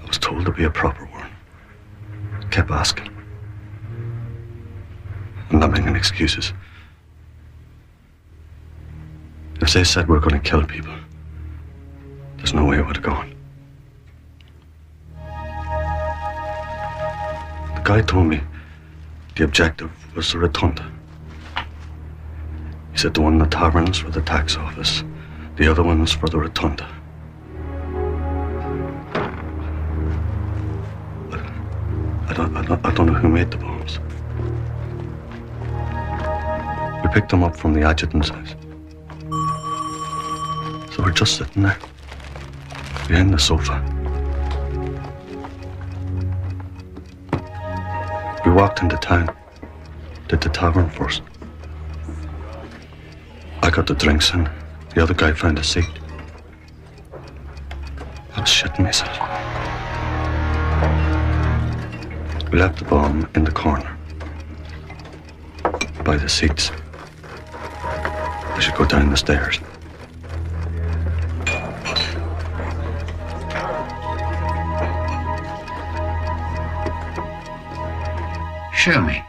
I was told to be a proper one. Kept asking. And not making excuses. If If they said we're going to kill people, there's no way it would have gone. The guy told me the objective was the rotunda. He said the one in the tavern's for the tax office, the other one's for the rotunda. I don't know who made the bombs. We picked them up from the adjutant's house. So we're just sitting there, behind the sofa. We walked into town, did the tavern first. I got the drinks in, the other guy found a seat. I was shitting myself. We left the bomb in the corner, by the seats. I should go down the stairs. Show me.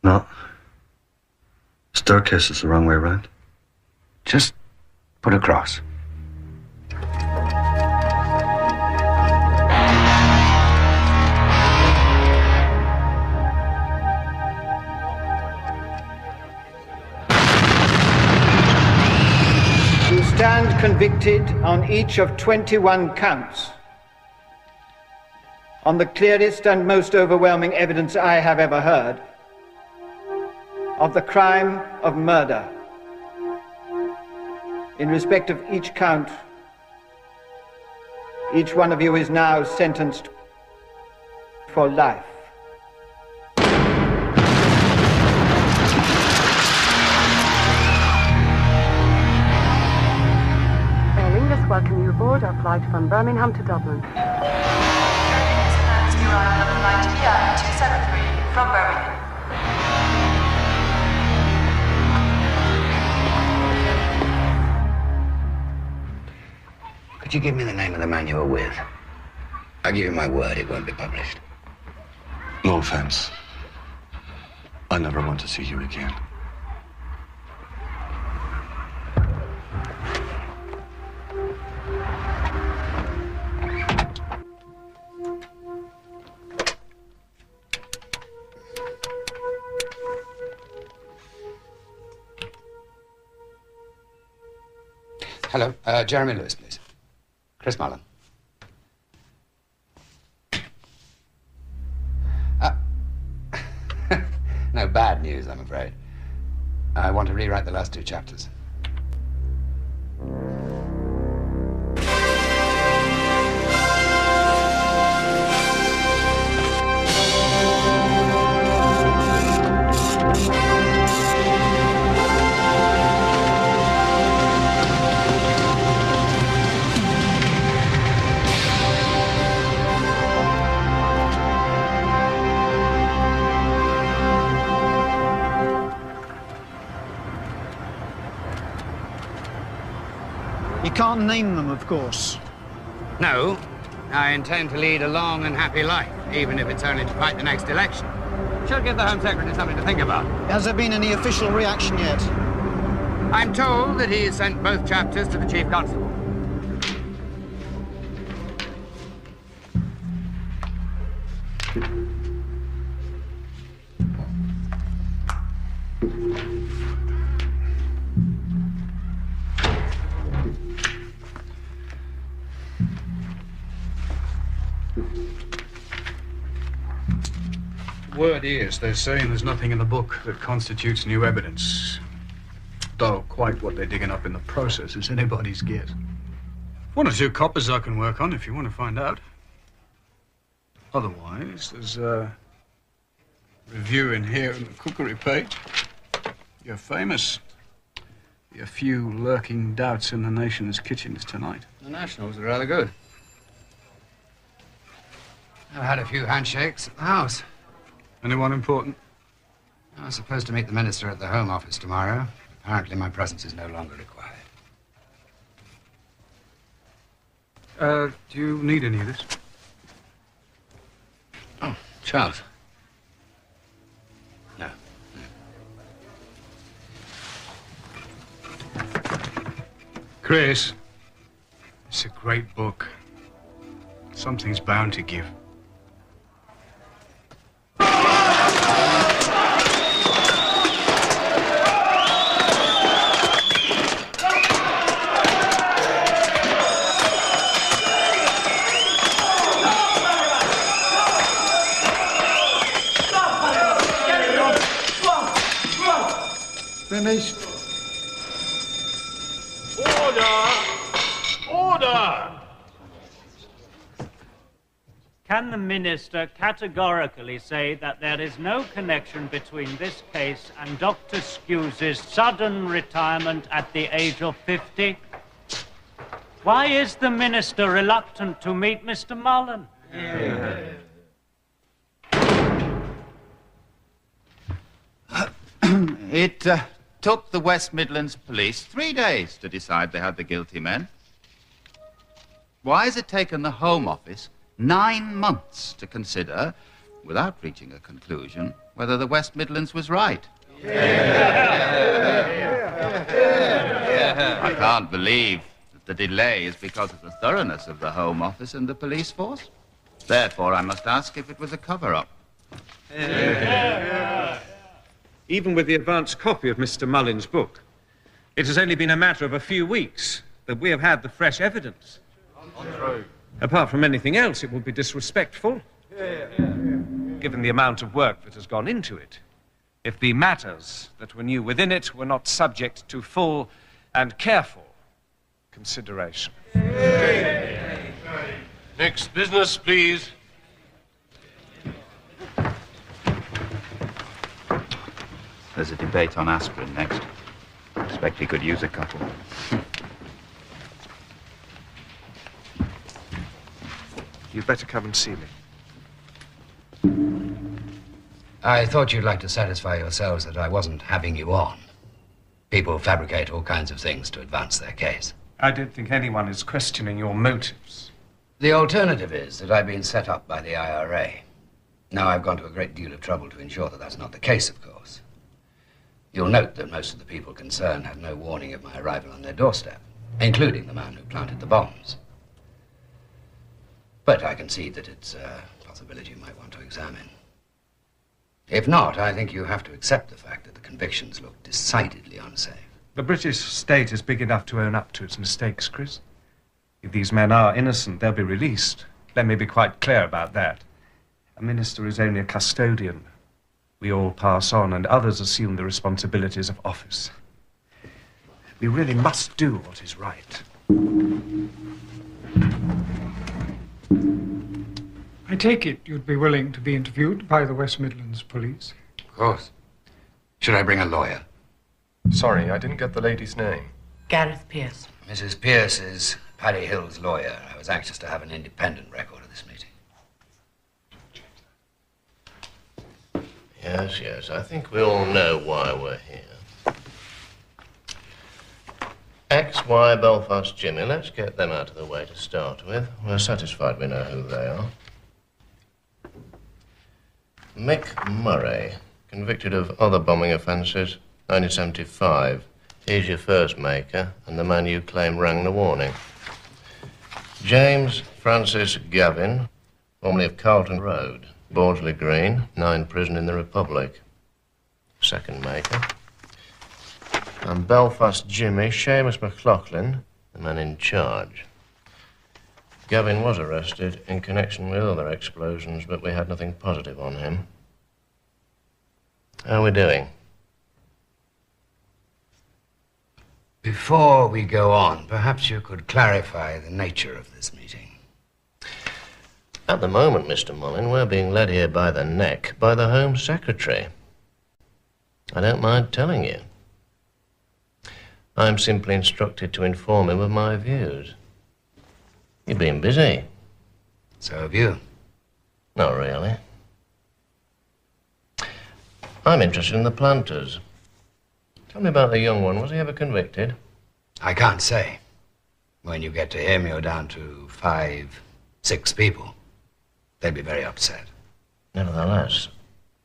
No. Staircase is the wrong way around. Just put across. You stand convicted on each of 21 counts. On the clearest and most overwhelming evidence I have ever heard of the crime of murder. In respect of each count, each one of you is now sentenced for life. Aer Lingus welcome you aboard our flight from Birmingham to Dublin. Announced the arrival of flight EI 273 from Birmingham. Could you give me the name of the man you were with? I give you my word it won't be published. No offense. I never want to see you again. Hello, Jeremy Lewis, please. Chris Mullen. No bad news, I'm afraid. I want to rewrite the last 2 chapters. You can't name them, of course. No, I intend to lead a long and happy life, even if it's only to fight the next election. Shall give the Home Secretary something to think about. Has there been any official reaction yet? I'm told that he sent both chapters to the Chief Constable. Word is, they're saying there's nothing in the book that constitutes new evidence. Though quite what they're digging up in the process is anybody's guess. 1 or 2 coppers I can work on if you want to find out. Otherwise, there's a review in here in the cookery page. You're famous. A few lurking doubts in the nation's kitchens tonight. The Nationals are rather good. I've had a few handshakes at the house. Anyone important? I was supposed to meet the minister at the Home Office tomorrow. Apparently my presence is no longer required. Do you need any of this? Oh, Charles. No. Chris, it's a great book. Something's bound to give. Finished. Order! Order! Can the Minister categorically say that there is no connection between this case and Dr. Skewes' sudden retirement at the age of 50? Why is the Minister reluctant to meet Mr. Mullen? It took the West Midlands Police 3 days to decide they had the guilty men. Why has it taken the Home Office 9 months to consider, without reaching a conclusion, whether the West Midlands was right? I can't believe that the delay is because of the thoroughness of the Home Office and the police force. Therefore, I must ask if it was a cover-up. Even with the advance copy of Mr. Mullen's book, it has only been a matter of a few weeks that we have had the fresh evidence. Apart from anything else, it would be disrespectful, given the amount of work that has gone into it, if the matters that were new within it were not subject to full and careful consideration. Next business, please. There's a debate on aspirin next. I expect he could use a couple. You'd better come and see me. I thought you'd like to satisfy yourselves that I wasn't having you on. People fabricate all kinds of things to advance their case. I don't think anyone is questioning your motives. The alternative is that I've been set up by the IRA. Now, I've gone to a great deal of trouble to ensure that that's not the case, of course. You'll note that most of the people concerned had no warning of my arrival on their doorstep, including the man who planted the bombs. But I concede that it's a possibility you might want to examine. If not, I think you have to accept the fact that the convictions look decidedly unsafe. The British state is big enough to own up to its mistakes, Chris. If these men are innocent, they'll be released. Let me be quite clear about that. A minister is only a custodian. We all pass on, and others assume the responsibilities of office. We really must do what is right. I take it you'd be willing to be interviewed by the West Midlands Police? Of course. Should I bring a lawyer? Sorry, I didn't get the lady's name. Gareth Pierce. Mrs. Pierce is Paddy Hill's lawyer. I was anxious to have an independent record of this meeting. Yes, yes, I think we all know why we're here. XY Belfast Jimmy, let's get them out of the way to start with. We're satisfied we know who they are. Mick Murray, convicted of other bombing offences, 1975. He's your first maker, and the man you claim rang the warning. James Francis Gavin, formerly of Carlton Road, Bordesley Green, 9 prison in the Republic. Second maker. And Belfast Jimmy, Seamus McLaughlin, the man in charge. Gavin was arrested in connection with other explosions, but we had nothing positive on him. How are we doing? Before we go on, perhaps you could clarify the nature of this meeting. At the moment, Mr. Mullin, we're being led here by the neck by the Home Secretary. I don't mind telling you. I'm simply instructed to inform him of my views. You've been busy. So have you. Not really. I'm interested in the planters. Tell me about the young one. Was he ever convicted? I can't say. When you get to him, you're down to 5, 6 people. They'd be very upset. Nevertheless,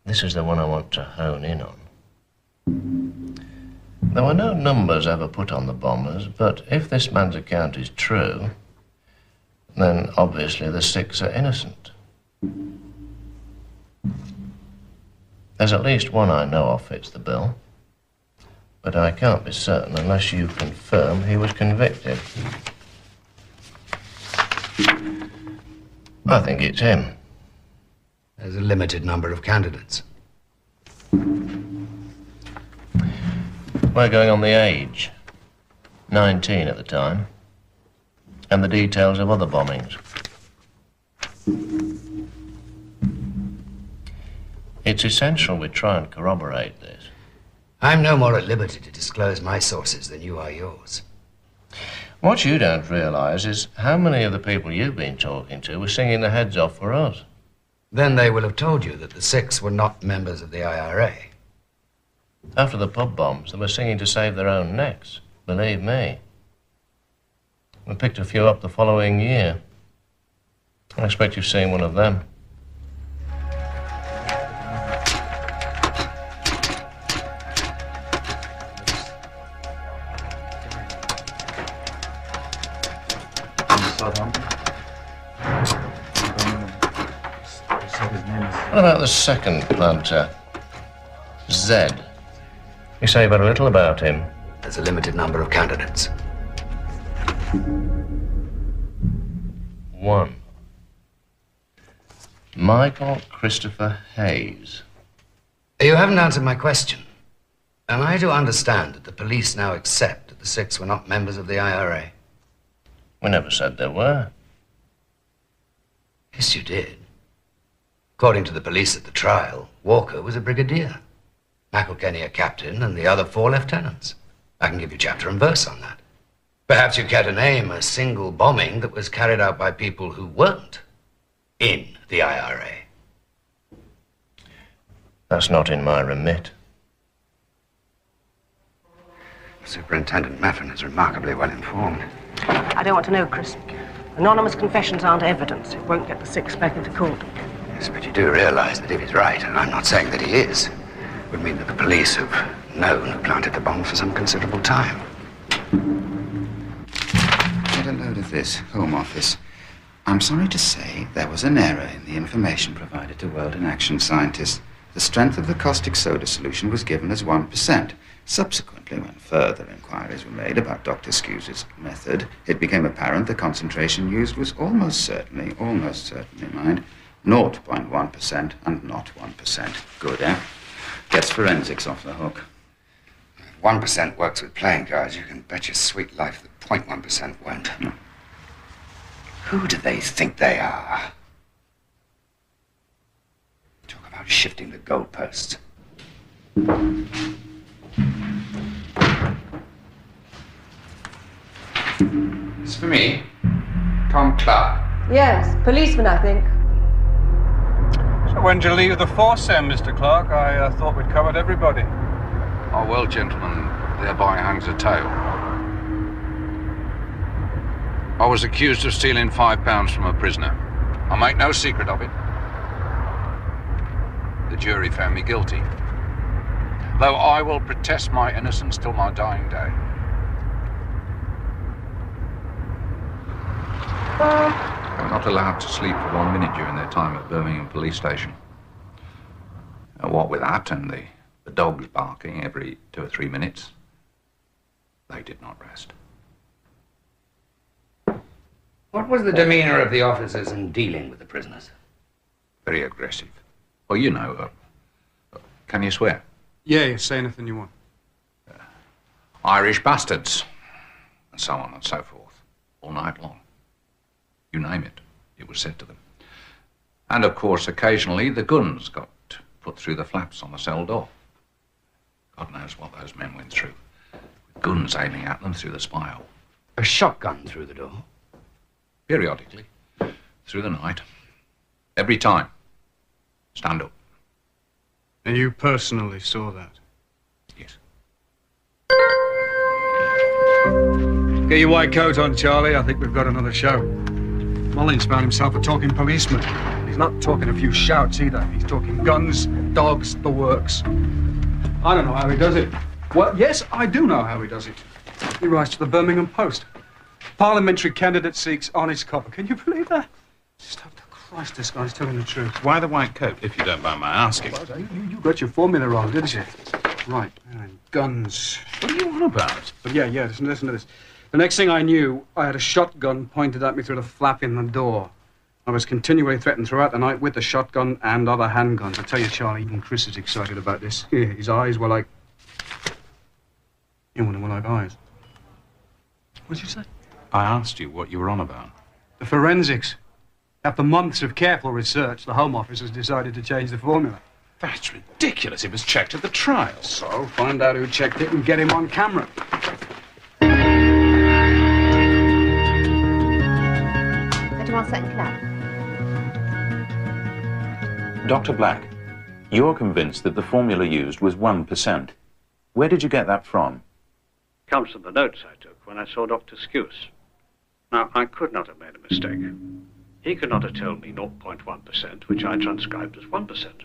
this is the one I want to hone in on. There were no numbers ever put on the bombers, but if this man's account is true, then obviously the 6 are innocent. There's at least one I know of fits the bill, but I can't be certain unless you confirm he was convicted. I think it's him. There's a limited number of candidates. We're going on the age. 19 at the time. And the details of other bombings. It's essential we try and corroborate this. I'm no more at liberty to disclose my sources than you are yours. What you don't realise is how many of the people you've been talking to were singing their heads off for us. Then they will have told you that the 6 were not members of the IRA. After the pub bombs, they were singing to save their own necks, believe me. We picked a few up the following year. I expect you've seen one of them. What about the second planter? Zed. You say very little about him. There's a limited number of candidates. 1. Michael Christopher Hayes. You haven't answered my question. Am I to understand that the police now accept that the 6 were not members of the IRA? We never said they were. Yes, you did. According to the police at the trial, Walker was a brigadier, McElkenny a captain, and the other 4 lieutenants. I can give you chapter and verse on that. Perhaps you care to name a single bombing that was carried out by people who weren't in the IRA. That's not in my remit. Superintendent Meffin is remarkably well informed. I don't want to know, Chris. Anonymous confessions aren't evidence. It won't get the 6 back into court. Yes, but you do realize that if he's right, and I'm not saying that he is, it would mean that the police have known who planted the bomb for some considerable time. Get a load of this, Home Office. I'm sorry to say there was an error in the information provided to World in Action scientists. The strength of the caustic soda solution was given as 1%. Subsequently, when further inquiries were made about Dr. Skewes' method, it became apparent the concentration used was almost certainly, mind, 0.1% and not 1%. Good, eh? Gets forensics off the hook. If 1% works with playing cards, you can bet your sweet life that 0.1% won't. No. Who do they think they are? Talk about shifting the goalposts. It's for me. Tom Clark. Yes, policeman, I think. So when did you leave the force then, Mr. Clark? I thought we'd covered everybody. Oh, well, gentlemen, thereby hangs a tale. I was accused of stealing £5 from a prisoner. I make no secret of it. The jury found me guilty, though I will protest my innocence till my dying day. They were not allowed to sleep for 1 minute during their time at Birmingham police station. And what with that and the dogs barking every 2 or 3 minutes, they did not rest. What was the demeanor of the officers in dealing with the prisoners? Very aggressive. Well, you know, can you swear? Yeah, say anything you want. Irish bastards, and so on and so forth, all night long. You name it, it was said to them. And of course, occasionally the guns got put through the flaps on the cell door. God knows what those men went through, with guns aiming at them through the spile. A shotgun through the door? Periodically, through the night. Every time. Stand up. And you personally saw that? Yes. Get your white coat on, Charlie. I think we've got another show. Mullins found himself a talking policeman. He's not talking a few shouts either. He's talking guns, dogs, the works. I don't know how he does it. Well, yes, I do know how he does it. He writes to the Birmingham Post. Parliamentary candidate seeks honest copper. Can you believe that? Stop the Christ, this guy's telling the truth. Why the white coat, if you don't mind my asking? Well, you got your formula wrong, didn't you? Right, guns. What are you on about? But yeah, listen to this. The next thing I knew, I had a shotgun pointed at me through the flap in the door. I was continually threatened throughout the night with the shotgun and other handguns. I tell you, Charlie, even Chris is excited about this. His eyes were like... You were like eyes. What did you say? I asked you what you were on about. The forensics. After months of careful research, the Home Office has decided to change the formula. That's ridiculous. It was checked at the trial. So, find out who checked it and get him on camera. 21 second clap. Dr. Black, you're convinced that the formula used was 1%. Where did you get that from? Comes from the notes I took when I saw Dr. Skuse. Now, I could not have made a mistake. He could not have told me 0.1%, which I transcribed as 1%.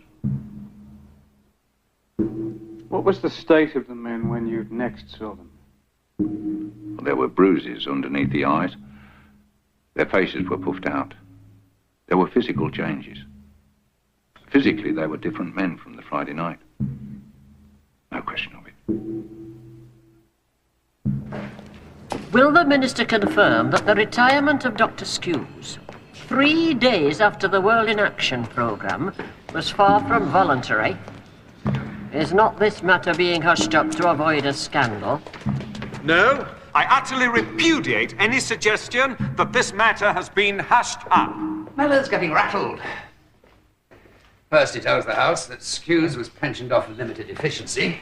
What was the state of the men when you next saw them? Well, there were bruises underneath the eyes. Their faces were puffed out. There were physical changes. Physically, they were different men from the Friday night. No question of it. Will the Minister confirm that the retirement of Dr. Skuse, 3 days after the World in Action programme, was far from voluntary? Is not this matter being hushed up to avoid a scandal? No, I utterly repudiate any suggestion that this matter has been hushed up. Mellor's getting rattled. First he tells the House that Skuse was pensioned off with limited efficiency.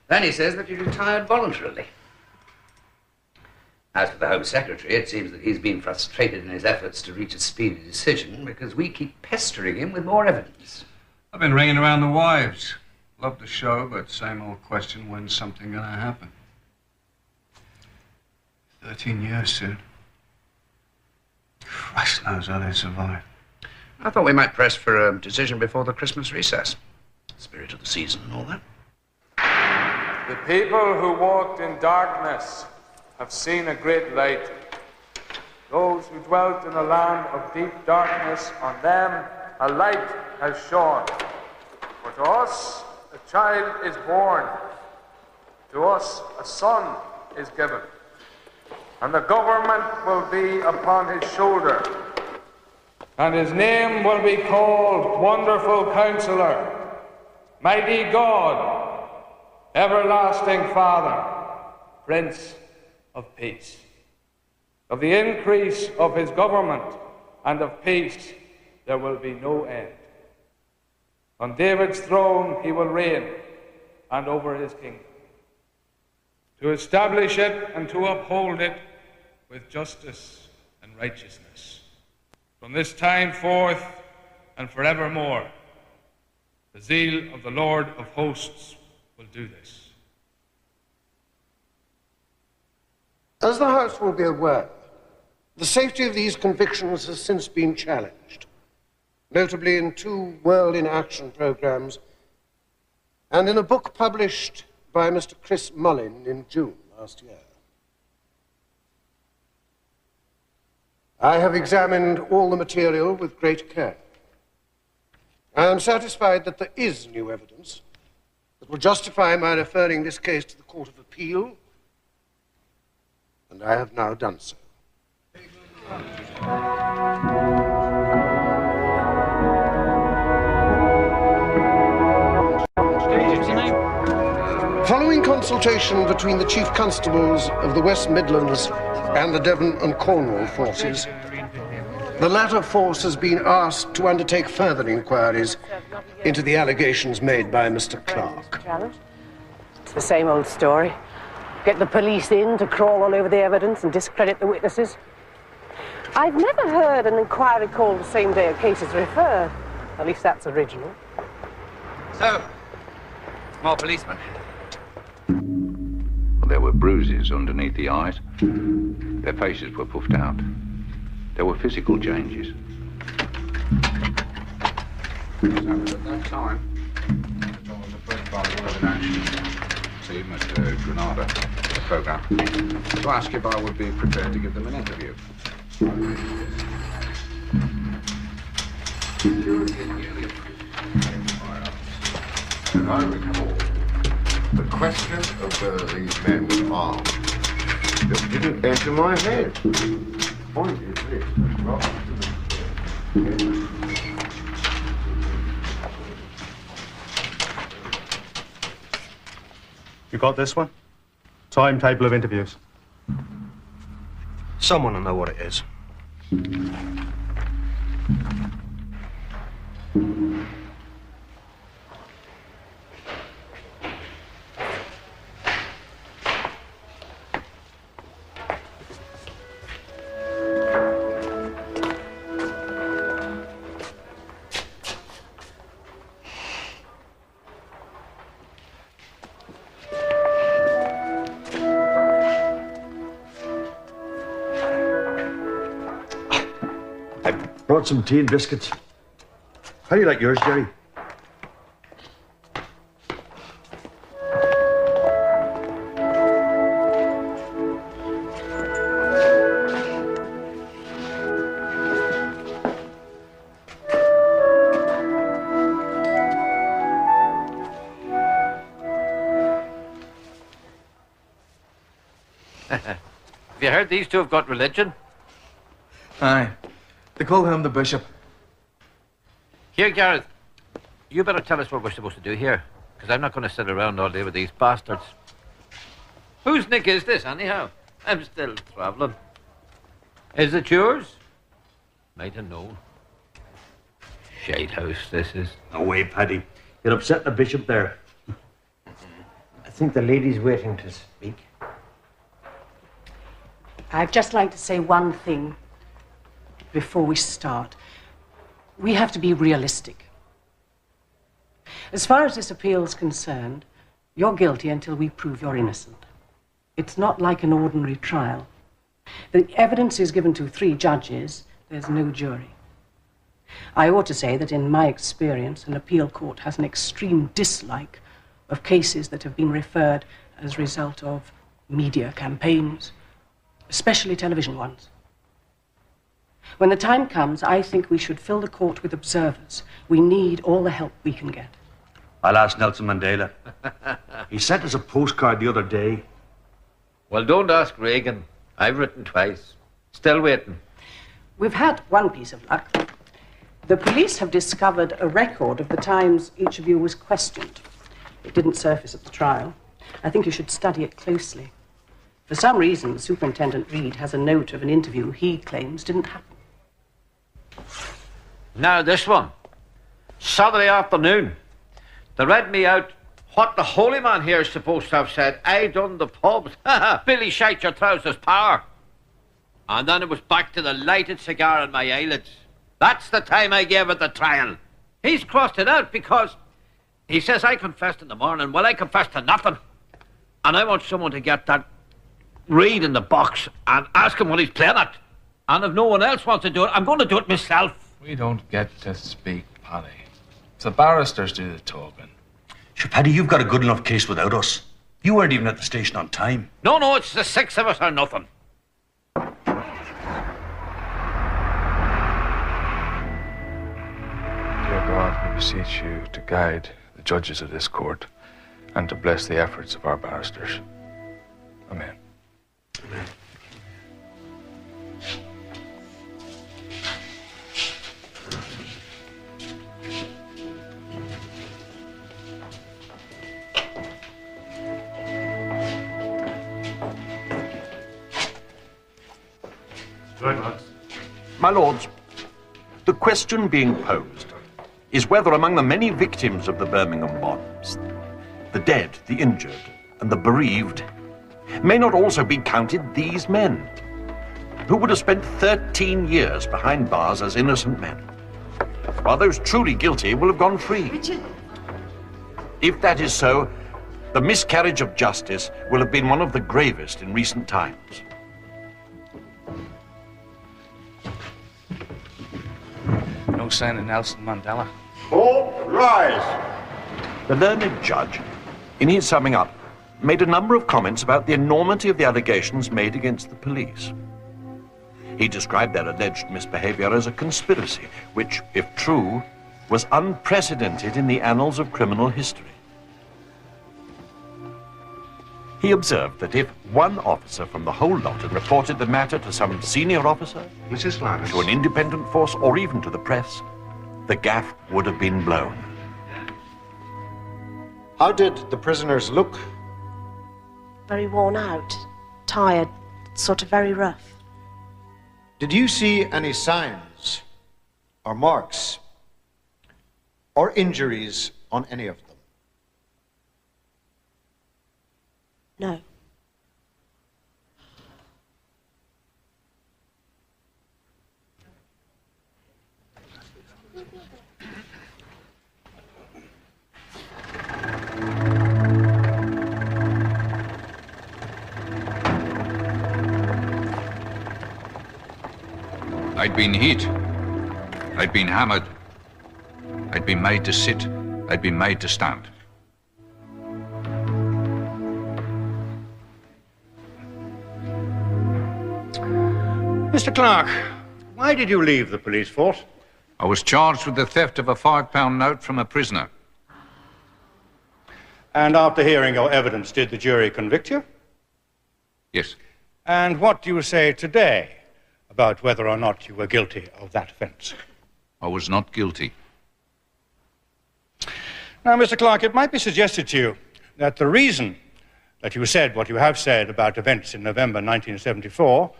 Then he says that he retired voluntarily. As for the Home Secretary, it seems that he's been frustrated in his efforts to reach a speedy decision because we keep pestering him with more evidence. I've been ringing around the wives. Love the show, but same old question, when's something gonna happen? 13 years soon. Christ knows how they survive. I thought we might press for a decision before the Christmas recess. Spirit of the season and all that. The people who walked in darkness have seen a great light. Those who dwelt in a land of deep darkness, on them a light has shone. For to us a child is born, to us a son is given, and the government will be upon his shoulder, and his name will be called Wonderful Counselor, Mighty God, Everlasting Father, Prince of Peace. Of the increase of his government and of peace there will be no end. On David's throne he will reign, and over his kingdom, to establish it and to uphold it with justice and righteousness. From this time forth and forevermore, the zeal of the Lord of hosts will do this. As the House will be aware, the safety of these convictions has since been challenged, notably in 2 World in Action programs and in a book published by Mr. Chris Mullin in June last year. I have examined all the material with great care. I am satisfied that there is new evidence that will justify my referring this case to the Court of Appeal, and I have now done so. Following consultation between the Chief Constables of the West Midlands and the Devon and Cornwall forces, the latter force has been asked to undertake further inquiries into the allegations made by Mr. Clark. It's the same old story. Get the police in to crawl all over the evidence and discredit the witnesses. I've never heard an inquiry called the same day a case is referred. At least that's original. So, more policemen. Well, there were bruises underneath the eyes. Their faces were puffed out. There were physical changes. So at that time, John was approached by the World in Action team at Granada, the programme, to ask if I would be prepared to give them an interview. As I recall, the question of whether these men were armed just didn't enter my head. The point is this, right to the... You got this one? Timetable of interviews. Someone will know what it is. Brought some tea and biscuits. How do you like yours, Jerry? Have you heard these two have got religion? Aye. They call him the bishop. Here, Gareth, you better tell us what we're supposed to do here, because I'm not going to sit around all day with these bastards. Whose nick is this, anyhow? I'm still travelling. Is it yours? Might have known. Shite house, this is. No way, Paddy. You'll upset the bishop there. I think the lady's waiting to speak. I'd just like to say one thing before we start. We have to be realistic. As far as this appeal is concerned, you're guilty until we prove you're innocent. It's not like an ordinary trial. The evidence is given to 3 judges. There's no jury. I ought to say that in my experience, an appeal court has an extreme dislike of cases that have been referred as a result of media campaigns, especially television ones. When the time comes, I think we should fill the court with observers. We need all the help we can get. I'll ask Nelson Mandela. He sent us a postcard the other day. Well, don't ask Reagan. I've written twice. Still waiting. We've had one piece of luck. The police have discovered a record of the times each of you was questioned. It didn't surface at the trial. I think you should study it closely. For some reason, Superintendent Reed has a note of an interview he claims didn't happen. Now this one. Saturday afternoon. They read me out what the holy man here is supposed to have said. I done the pubs. Billy shite your trousers power. And then it was back to the lighted cigar on my eyelids. That's the time I gave it the trial. He's crossed it out because he says I confessed in the morning. Well, I confessed to nothing. And I want someone to get that Reed in the box and ask him what he's playing at. And if no one else wants to do it, I'm going to do it myself. We don't get to speak, Paddy. It's the barristers do the talking. Sure, Paddy, you've got a good enough case without us. You weren't even at the station on time. No, it's the 6 of us or nothing. Dear God, we beseech you to guide the judges of this court and to bless the efforts of our barristers. Amen. Amen. Right, lads. My lords, the question being posed is whether among the many victims of the Birmingham bombs, the dead, the injured, and the bereaved, may not also be counted these men, who would have spent 13 years behind bars as innocent men, while those truly guilty will have gone free. Richard. If that is so, the miscarriage of justice will have been one of the gravest in recent times. No sign of Nelson Mandela. All rise. The learned judge, in his summing up, made a number of comments about the enormity of the allegations made against the police. He described their alleged misbehavior as a conspiracy, which, if true, was unprecedented in the annals of criminal history. He observed that if one officer from the whole lot had reported the matter to some senior officer, Mrs. Lance, to an independent force, or even to the press, the gaff would have been blown. How did the prisoners look? Very worn out, tired, sort of very rough. Did you see any signs or marks or injuries on any of them? No. I'd been hit. I'd been hammered. I'd been made to sit. I'd been made to stand. Mr. Clark, why did you leave the police force? I was charged with the theft of a £5 note from a prisoner. And after hearing your evidence, did the jury convict you? Yes. And what do you say today about whether or not you were guilty of that offence? I was not guilty. Now, Mr. Clark, it might be suggested to you that the reason that you said what you have said about events in November 1974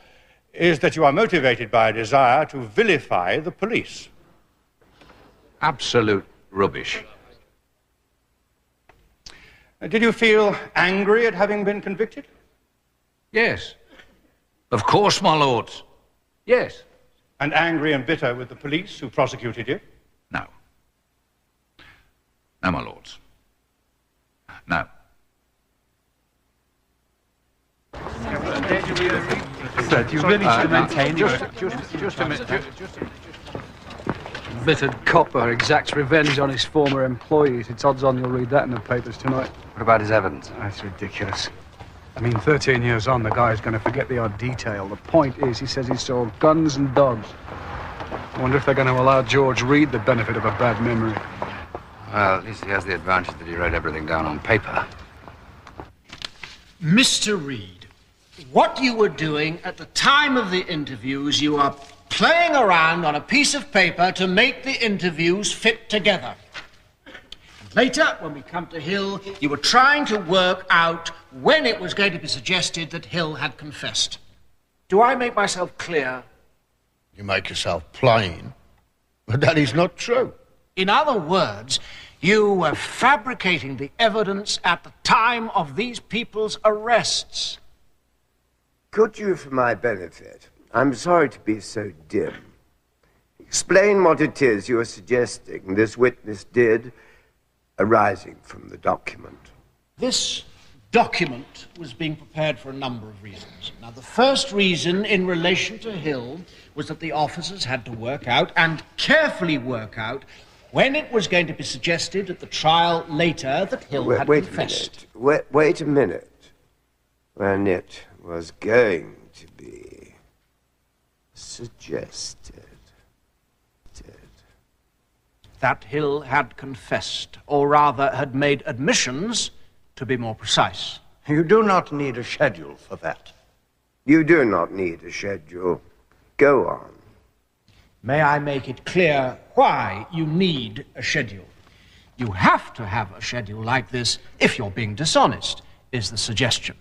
is that you are motivated by a desire to vilify the police. Absolute rubbish. Did you feel angry at having been convicted? Yes. Of course, my lords. Yes. And angry and bitter with the police who prosecuted you? No. No, my lords. No. Sir, do you really should maintain Just a minute. Bittered copper exacts revenge on his former employees. It's odds on you'll read that in the papers tonight. What about his evidence? That's ridiculous. I mean, 13 years on, the guy's going to forget the odd detail. The point is, he says he sold guns and dogs. I wonder if they're going to allow George Reed the benefit of a bad memory. Well, at least he has the advantage that he wrote everything down on paper. Mr. Reed, what you were doing at the time of the interviews, you are playing around on a piece of paper to make the interviews fit together. And later, when we come to Hill, you were trying to work out when it was going to be suggested that Hill had confessed. Do I make myself clear? You make yourself plain, but that is not true. In other words, you were fabricating the evidence at the time of these people's arrests. Could you, for my benefit, I'm sorry to be so dim, explain what it is you are suggesting this witness did arising from the document? This document was being prepared for a number of reasons. Now, the first reason in relation to Hill was that the officers had to work out, and carefully work out, when it was going to be suggested at the trial later that Hill had confessed. Wait a minute. When it was going to be suggested. That Hill had confessed, or rather had made admissions, to be more precise. You do not need a schedule for that. You do not need a schedule. Go on. May I make it clear why you need a schedule? You have to have a schedule like this if you're being dishonest, is the suggestion.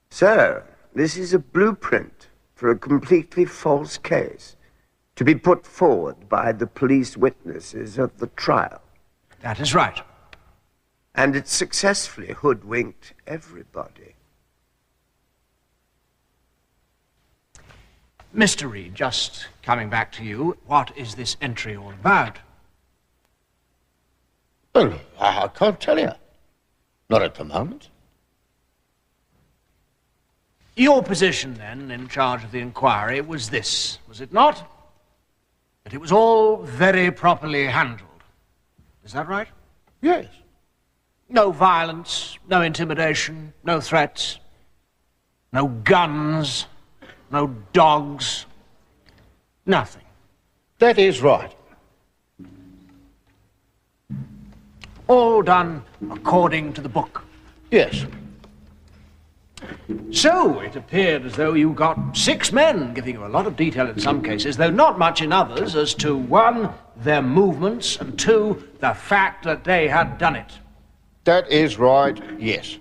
Sir, this is a blueprint for a completely false case to be put forward by the police witnesses of the trial. That is right. And it successfully hoodwinked everybody. Mr. Reed, just coming back to you, what is this entry all about? Well, I can't tell you. Not at the moment. Your position, then, in charge of the inquiry, was this, was it not? that it was all very properly handled. Is that right? Yes. No violence, no intimidation, no threats, no guns, no dogs, nothing. That is right. All done according to the book. Yes. So it appeared as though you got 6 men, giving you a lot of detail in some cases, though not much in others, as to 1, their movements, and 2, the fact that they had done it. That is right, yes.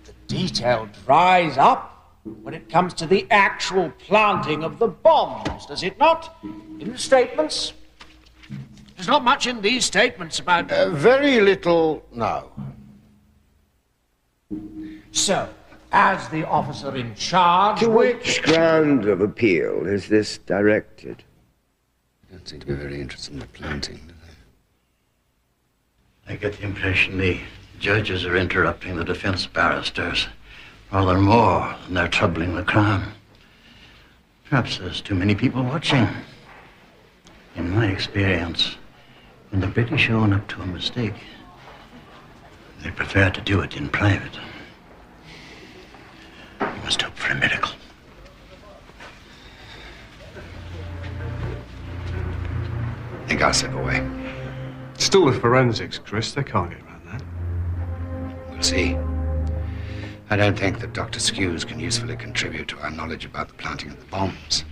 The detail dries up when it comes to the actual planting of the bombs, does it not? In the statements? There's not much in these statements about... Very little, no. So, as the officer in charge... To which ground of appeal is this directed? They don't seem to be very interested in the planting, do they? I get the impression the judges are interrupting the defense barristers rather more than they're troubling the Crown. Perhaps there's too many people watching. In my experience, when the British own up to a mistake, they prefer to do it in private. You must hope for a miracle. I think I'll step away. Still the forensics, Chris. They can't get around that. We'll see. I don't think that Dr. Skews can usefully contribute to our knowledge about the planting of the bombs.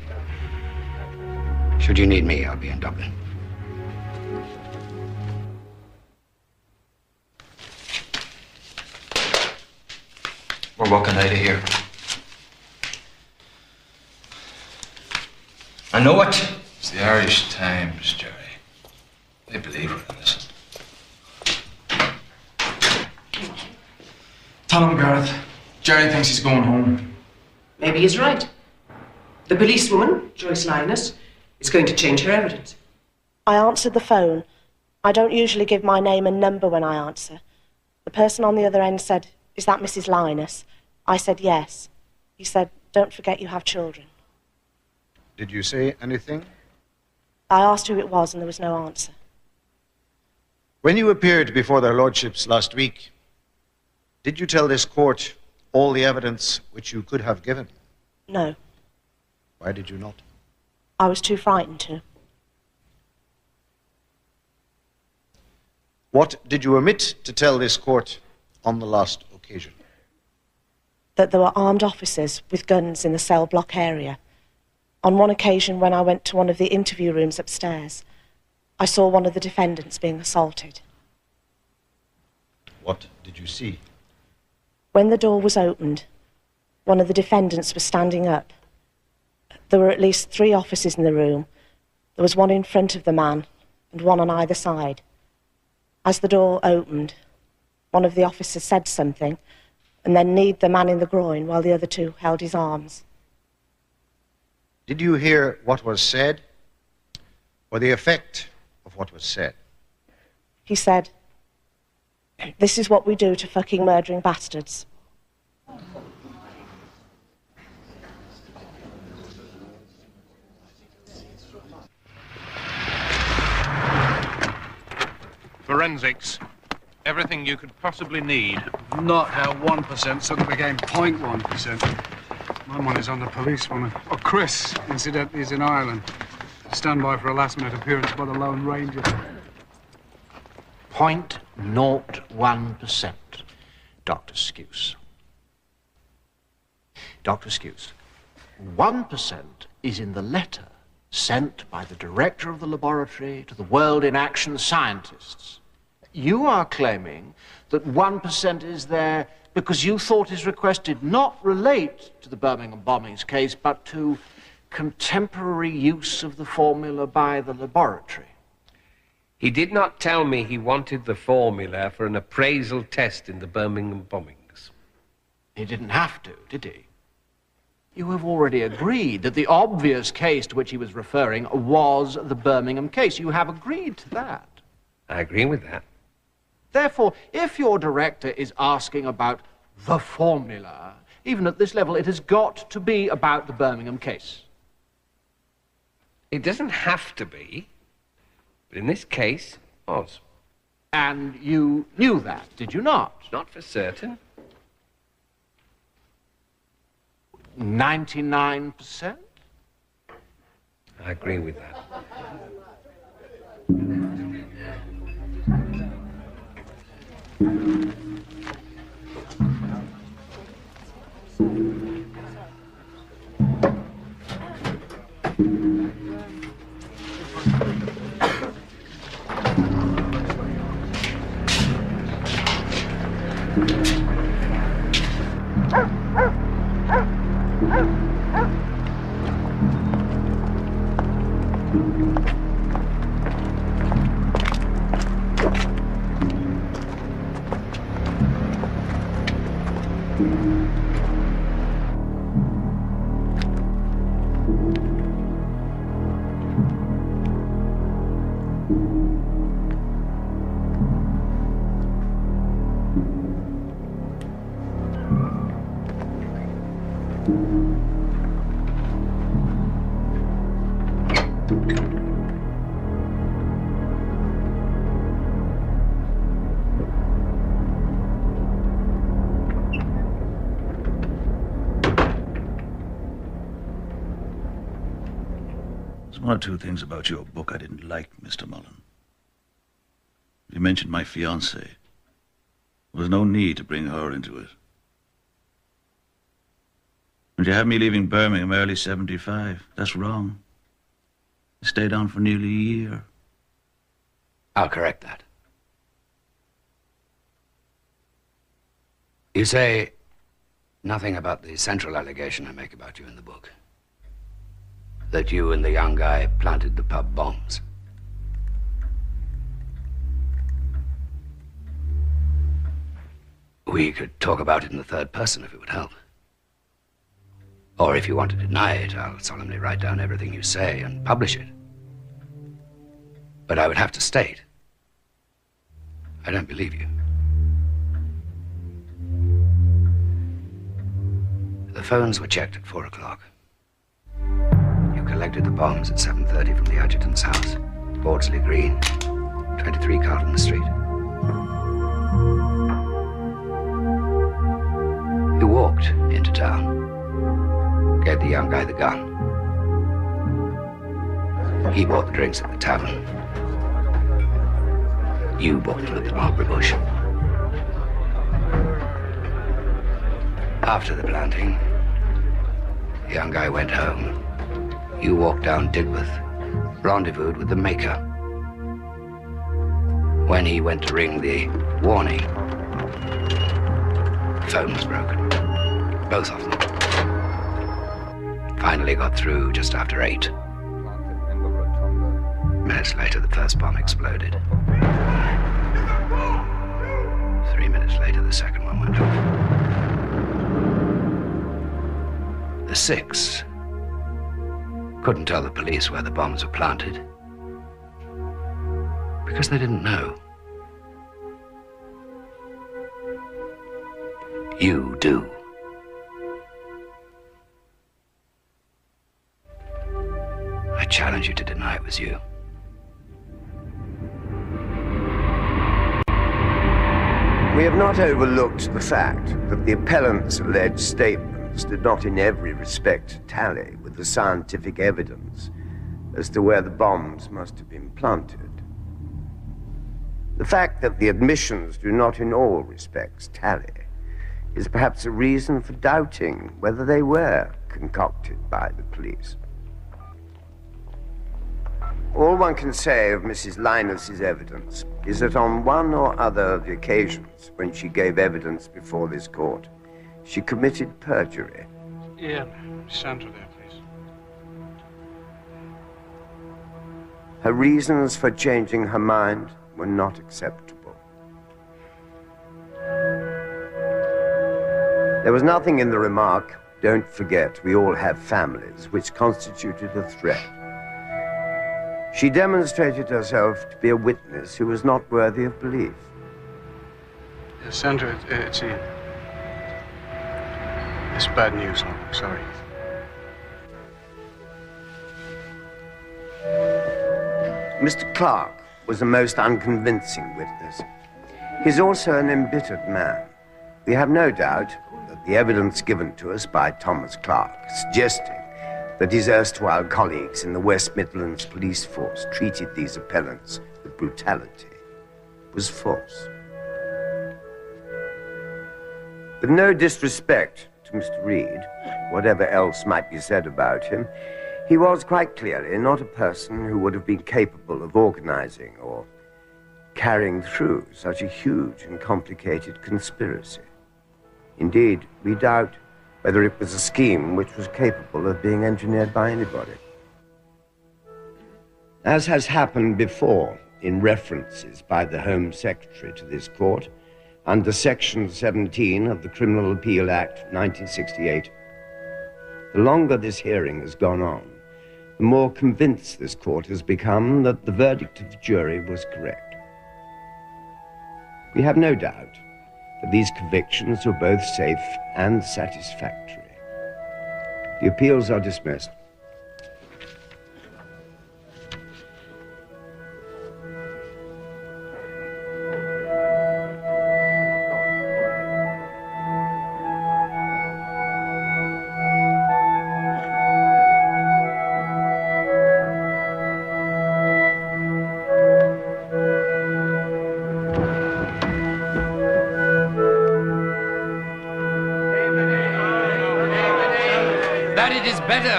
Should you need me, I'll be in Dublin. We're welcome to hear. I know it. It's the Irish Times, Jerry. They believe we're innocent. Tell him, Gareth. Jerry thinks he's going home. Maybe he's right. The policewoman, Joyce Linus, is going to change her evidence. I answered the phone. I don't usually give my name and number when I answer. The person on the other end said, "Is that Mrs. Linus?" I said yes. He said, "Don't forget you have children." Did you say anything? I asked who it was and there was no answer. When you appeared before their lordships last week, did you tell this court all the evidence which you could have given? No, Why did you not? I was too frightened to. What did you omit to tell this court on the last occasion? That there were armed officers with guns in the cell block area. On one occasion, when I went to one of the interview rooms upstairs, I saw one of the defendants being assaulted. What did you see? When the door was opened, one of the defendants was standing up. There were at least 3 officers in the room. There was one in front of the man and one on either side. As the door opened, one of the officers said something and then kneed the man in the groin while the other 2 held his arms. Did you hear what was said or the effect of what was said? He said, "This is what we do to fucking murdering bastards." Forensics. Everything you could possibly need. Not how 1% suddenly became 0.1%. My money's on the police woman. Oh, Chris, incidentally, is in Ireland. Stand by for a last-minute appearance by the Lone Ranger. 0.01%, Dr. Skews. Dr. Skews, 1% is in the letter sent by the director of the laboratory to the World in Action scientists. You are claiming that 1% is there because you thought his request did not relate to the Birmingham bombings case, but to contemporary use of the formula by the laboratory. He did not tell me he wanted the formula for an appraisal test in the Birmingham bombings. He didn't have to, did he? You have already agreed that the obvious case to which he was referring was the Birmingham case. You have agreed to that. I agree with that. Therefore, if your director is asking about the formula, even at this level, it has got to be about the Birmingham case. It doesn't have to be, but in this case, it was. And you knew that, did you not? Not for certain. 99%? I agree with that. There's one or two things about your book I didn't like, Mr. Mullen. You mentioned my fiancée. There was no need to bring her into it. And you have me leaving Birmingham early 75. That's wrong. I stayed on for nearly a year. I'll correct that. You say nothing about the central allegation I make about you in the book. That you and the young guy planted the pub bombs. We could talk about it in the third person if it would help. Or if you want to deny it, I'll solemnly write down everything you say and publish it. But I would have to state, I don't believe you. The phones were checked at 4 o'clock. You collected the bombs at 7:30 from the adjutant's house, Bordsley Green, 23 Carlton Street. You walked into town, gave the young guy the gun. He bought the drinks at the tavern. You bought them at the mulberry bush. After the planting, the young guy went home. You walked down Digworth, rendezvoused with the maker. When he went to ring the warning, the phone was broken. Both of them. Finally got through just after 8. Minutes later, the first bomb exploded. 3 minutes later, the second one went off. The 6 couldn't tell the police where the bombs were planted because they didn't know. You do. I challenge you to deny it was you. We have not overlooked the fact that the appellant's alleged statements did not in every respect tally with the scientific evidence as to where the bombs must have been planted. The fact that the admissions do not in all respects tally is perhaps a reason for doubting whether they were concocted by the police. All one can say of Mrs. Linus's evidence is that on one or other of the occasions when she gave evidence before this court, she committed perjury. Yeah, Sandra there, please. Her reasons for changing her mind were not acceptable. There was nothing in the remark, "Don't forget, we all have families," which constituted a threat. She demonstrated herself to be a witness who was not worthy of belief. Sandra, it's Ian. It's bad news, I'm sorry. Mr. Clark was a most unconvincing witness. He's also an embittered man. We have no doubt that the evidence given to us by Thomas Clark, suggesting that his erstwhile colleagues in the West Midlands police force treated these appellants with brutality, was false. With no disrespect to Mr. Reed, whatever else might be said about him, he was quite clearly not a person who would have been capable of organizing or carrying through such a huge and complicated conspiracy. Indeed, we doubt whether it was a scheme which was capable of being engineered by anybody. As has happened before in references by the Home Secretary to this court, under Section 17 of the Criminal Appeal Act 1968, the longer this hearing has gone on, the more convinced this court has become that the verdict of the jury was correct. We have no doubt that these convictions were both safe and satisfactory. The appeals are dismissed.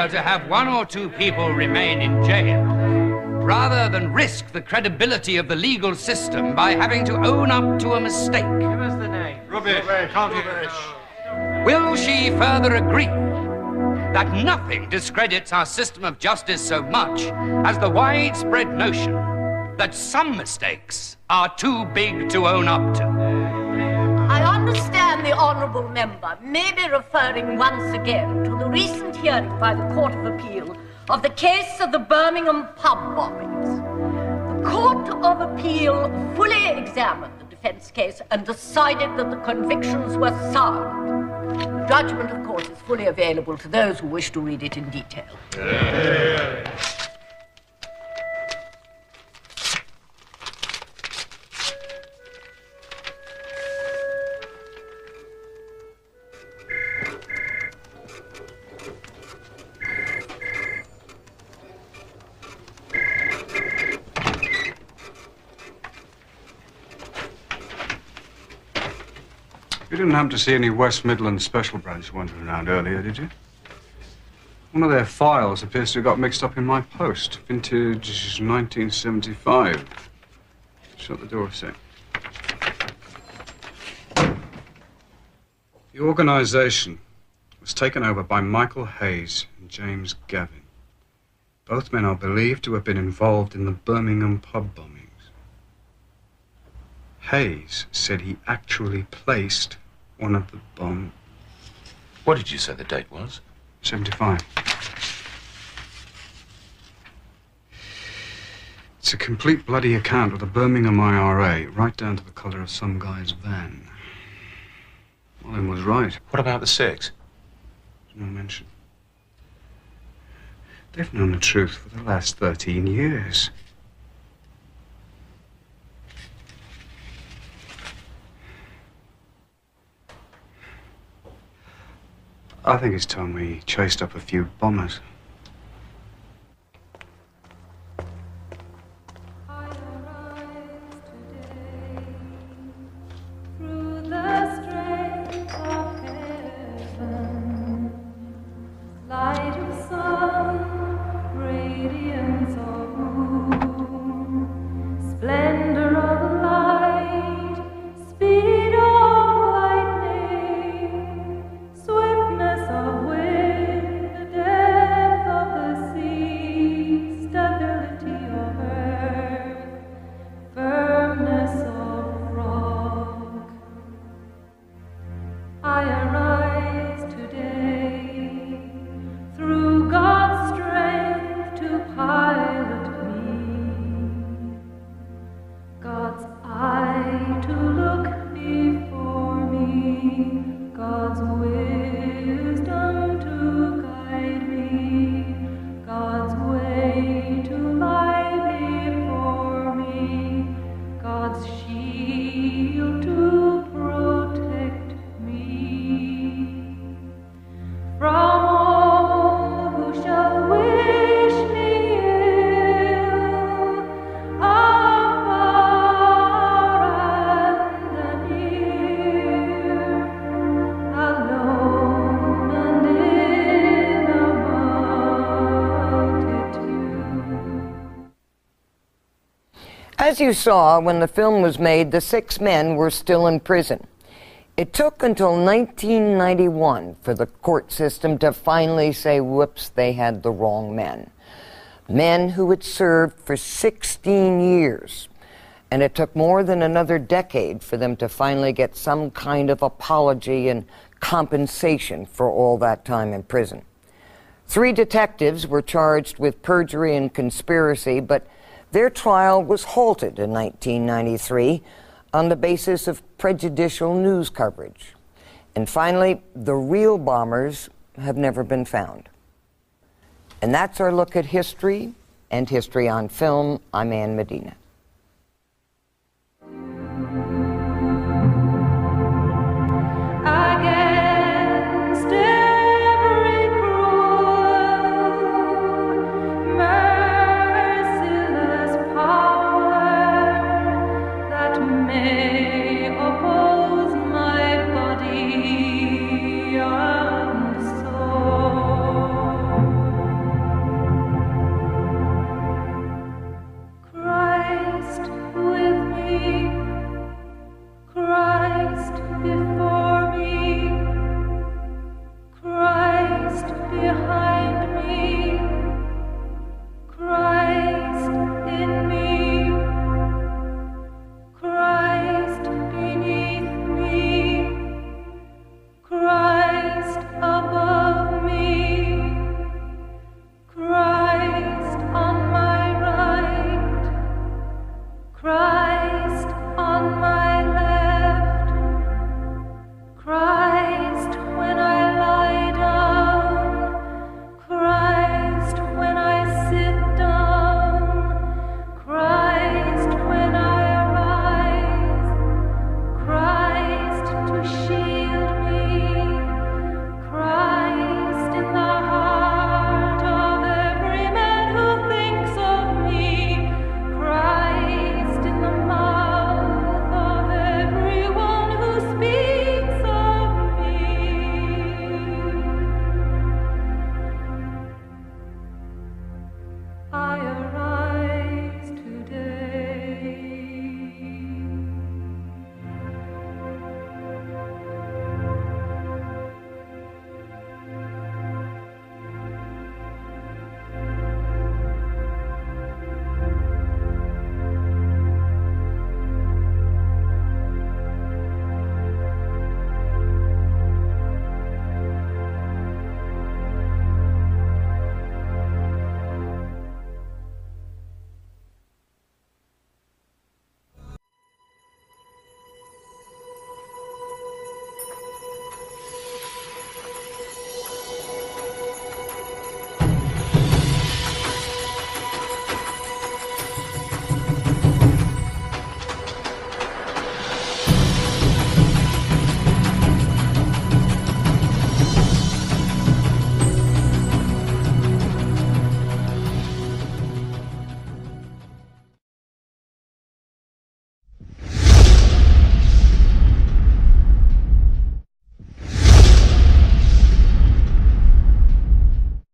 To have one or two people remain in jail, rather than risk the credibility of the legal system by having to own up to a mistake. Give us the name. Rubbish. Rubbish. Will she further agree that nothing discredits our system of justice so much as the widespread notion that some mistakes are too big to own up to? I understand the honourable member may be referring once again to the recent hearing by the Court of Appeal of the case of the Birmingham pub bombings. The Court of Appeal fully examined the defence case and decided that the convictions were sound. The judgment, of course, is fully available to those who wish to read it in detail. You didn't happen to see any West Midlands Special Branch wandering around earlier, did you? One of their files appears to have got mixed up in my post. Vintage 1975. Shut the door a sec. The organisation was taken over by Michael Hayes and James Gavin. Both men are believed to have been involved in the Birmingham pub bombings. Hayes said he actually placed one of the bombs. What did you say the date was? 75. It's a complete bloody account of the Birmingham IRA, right down to the colour of some guy's van. Mullen was right. What about the 6? There's no mention. They've known the truth for the last 13 years. I think it's time we chased up a few bombers. Swiftness of wind, the dead As you saw, when the film was made, the 6 men were still in prison. It took until 1991 for the court system to finally say, whoops, they had the wrong men. Men who had served for 16 years. And it took more than another decade for them to finally get some kind of apology and compensation for all that time in prison. 3 detectives were charged with perjury and conspiracy, but their trial was halted in 1993 on the basis of prejudicial news coverage. And finally, the real bombers have never been found. And that's our look at history and history on film. I'm Ann Medina. Against every cruel, merciless power that may oppose my body and soul, Christ with me, Christ before me, Christ behind me, Christ in me, Christ beneath me, Christ above me, Christ on my right, Christ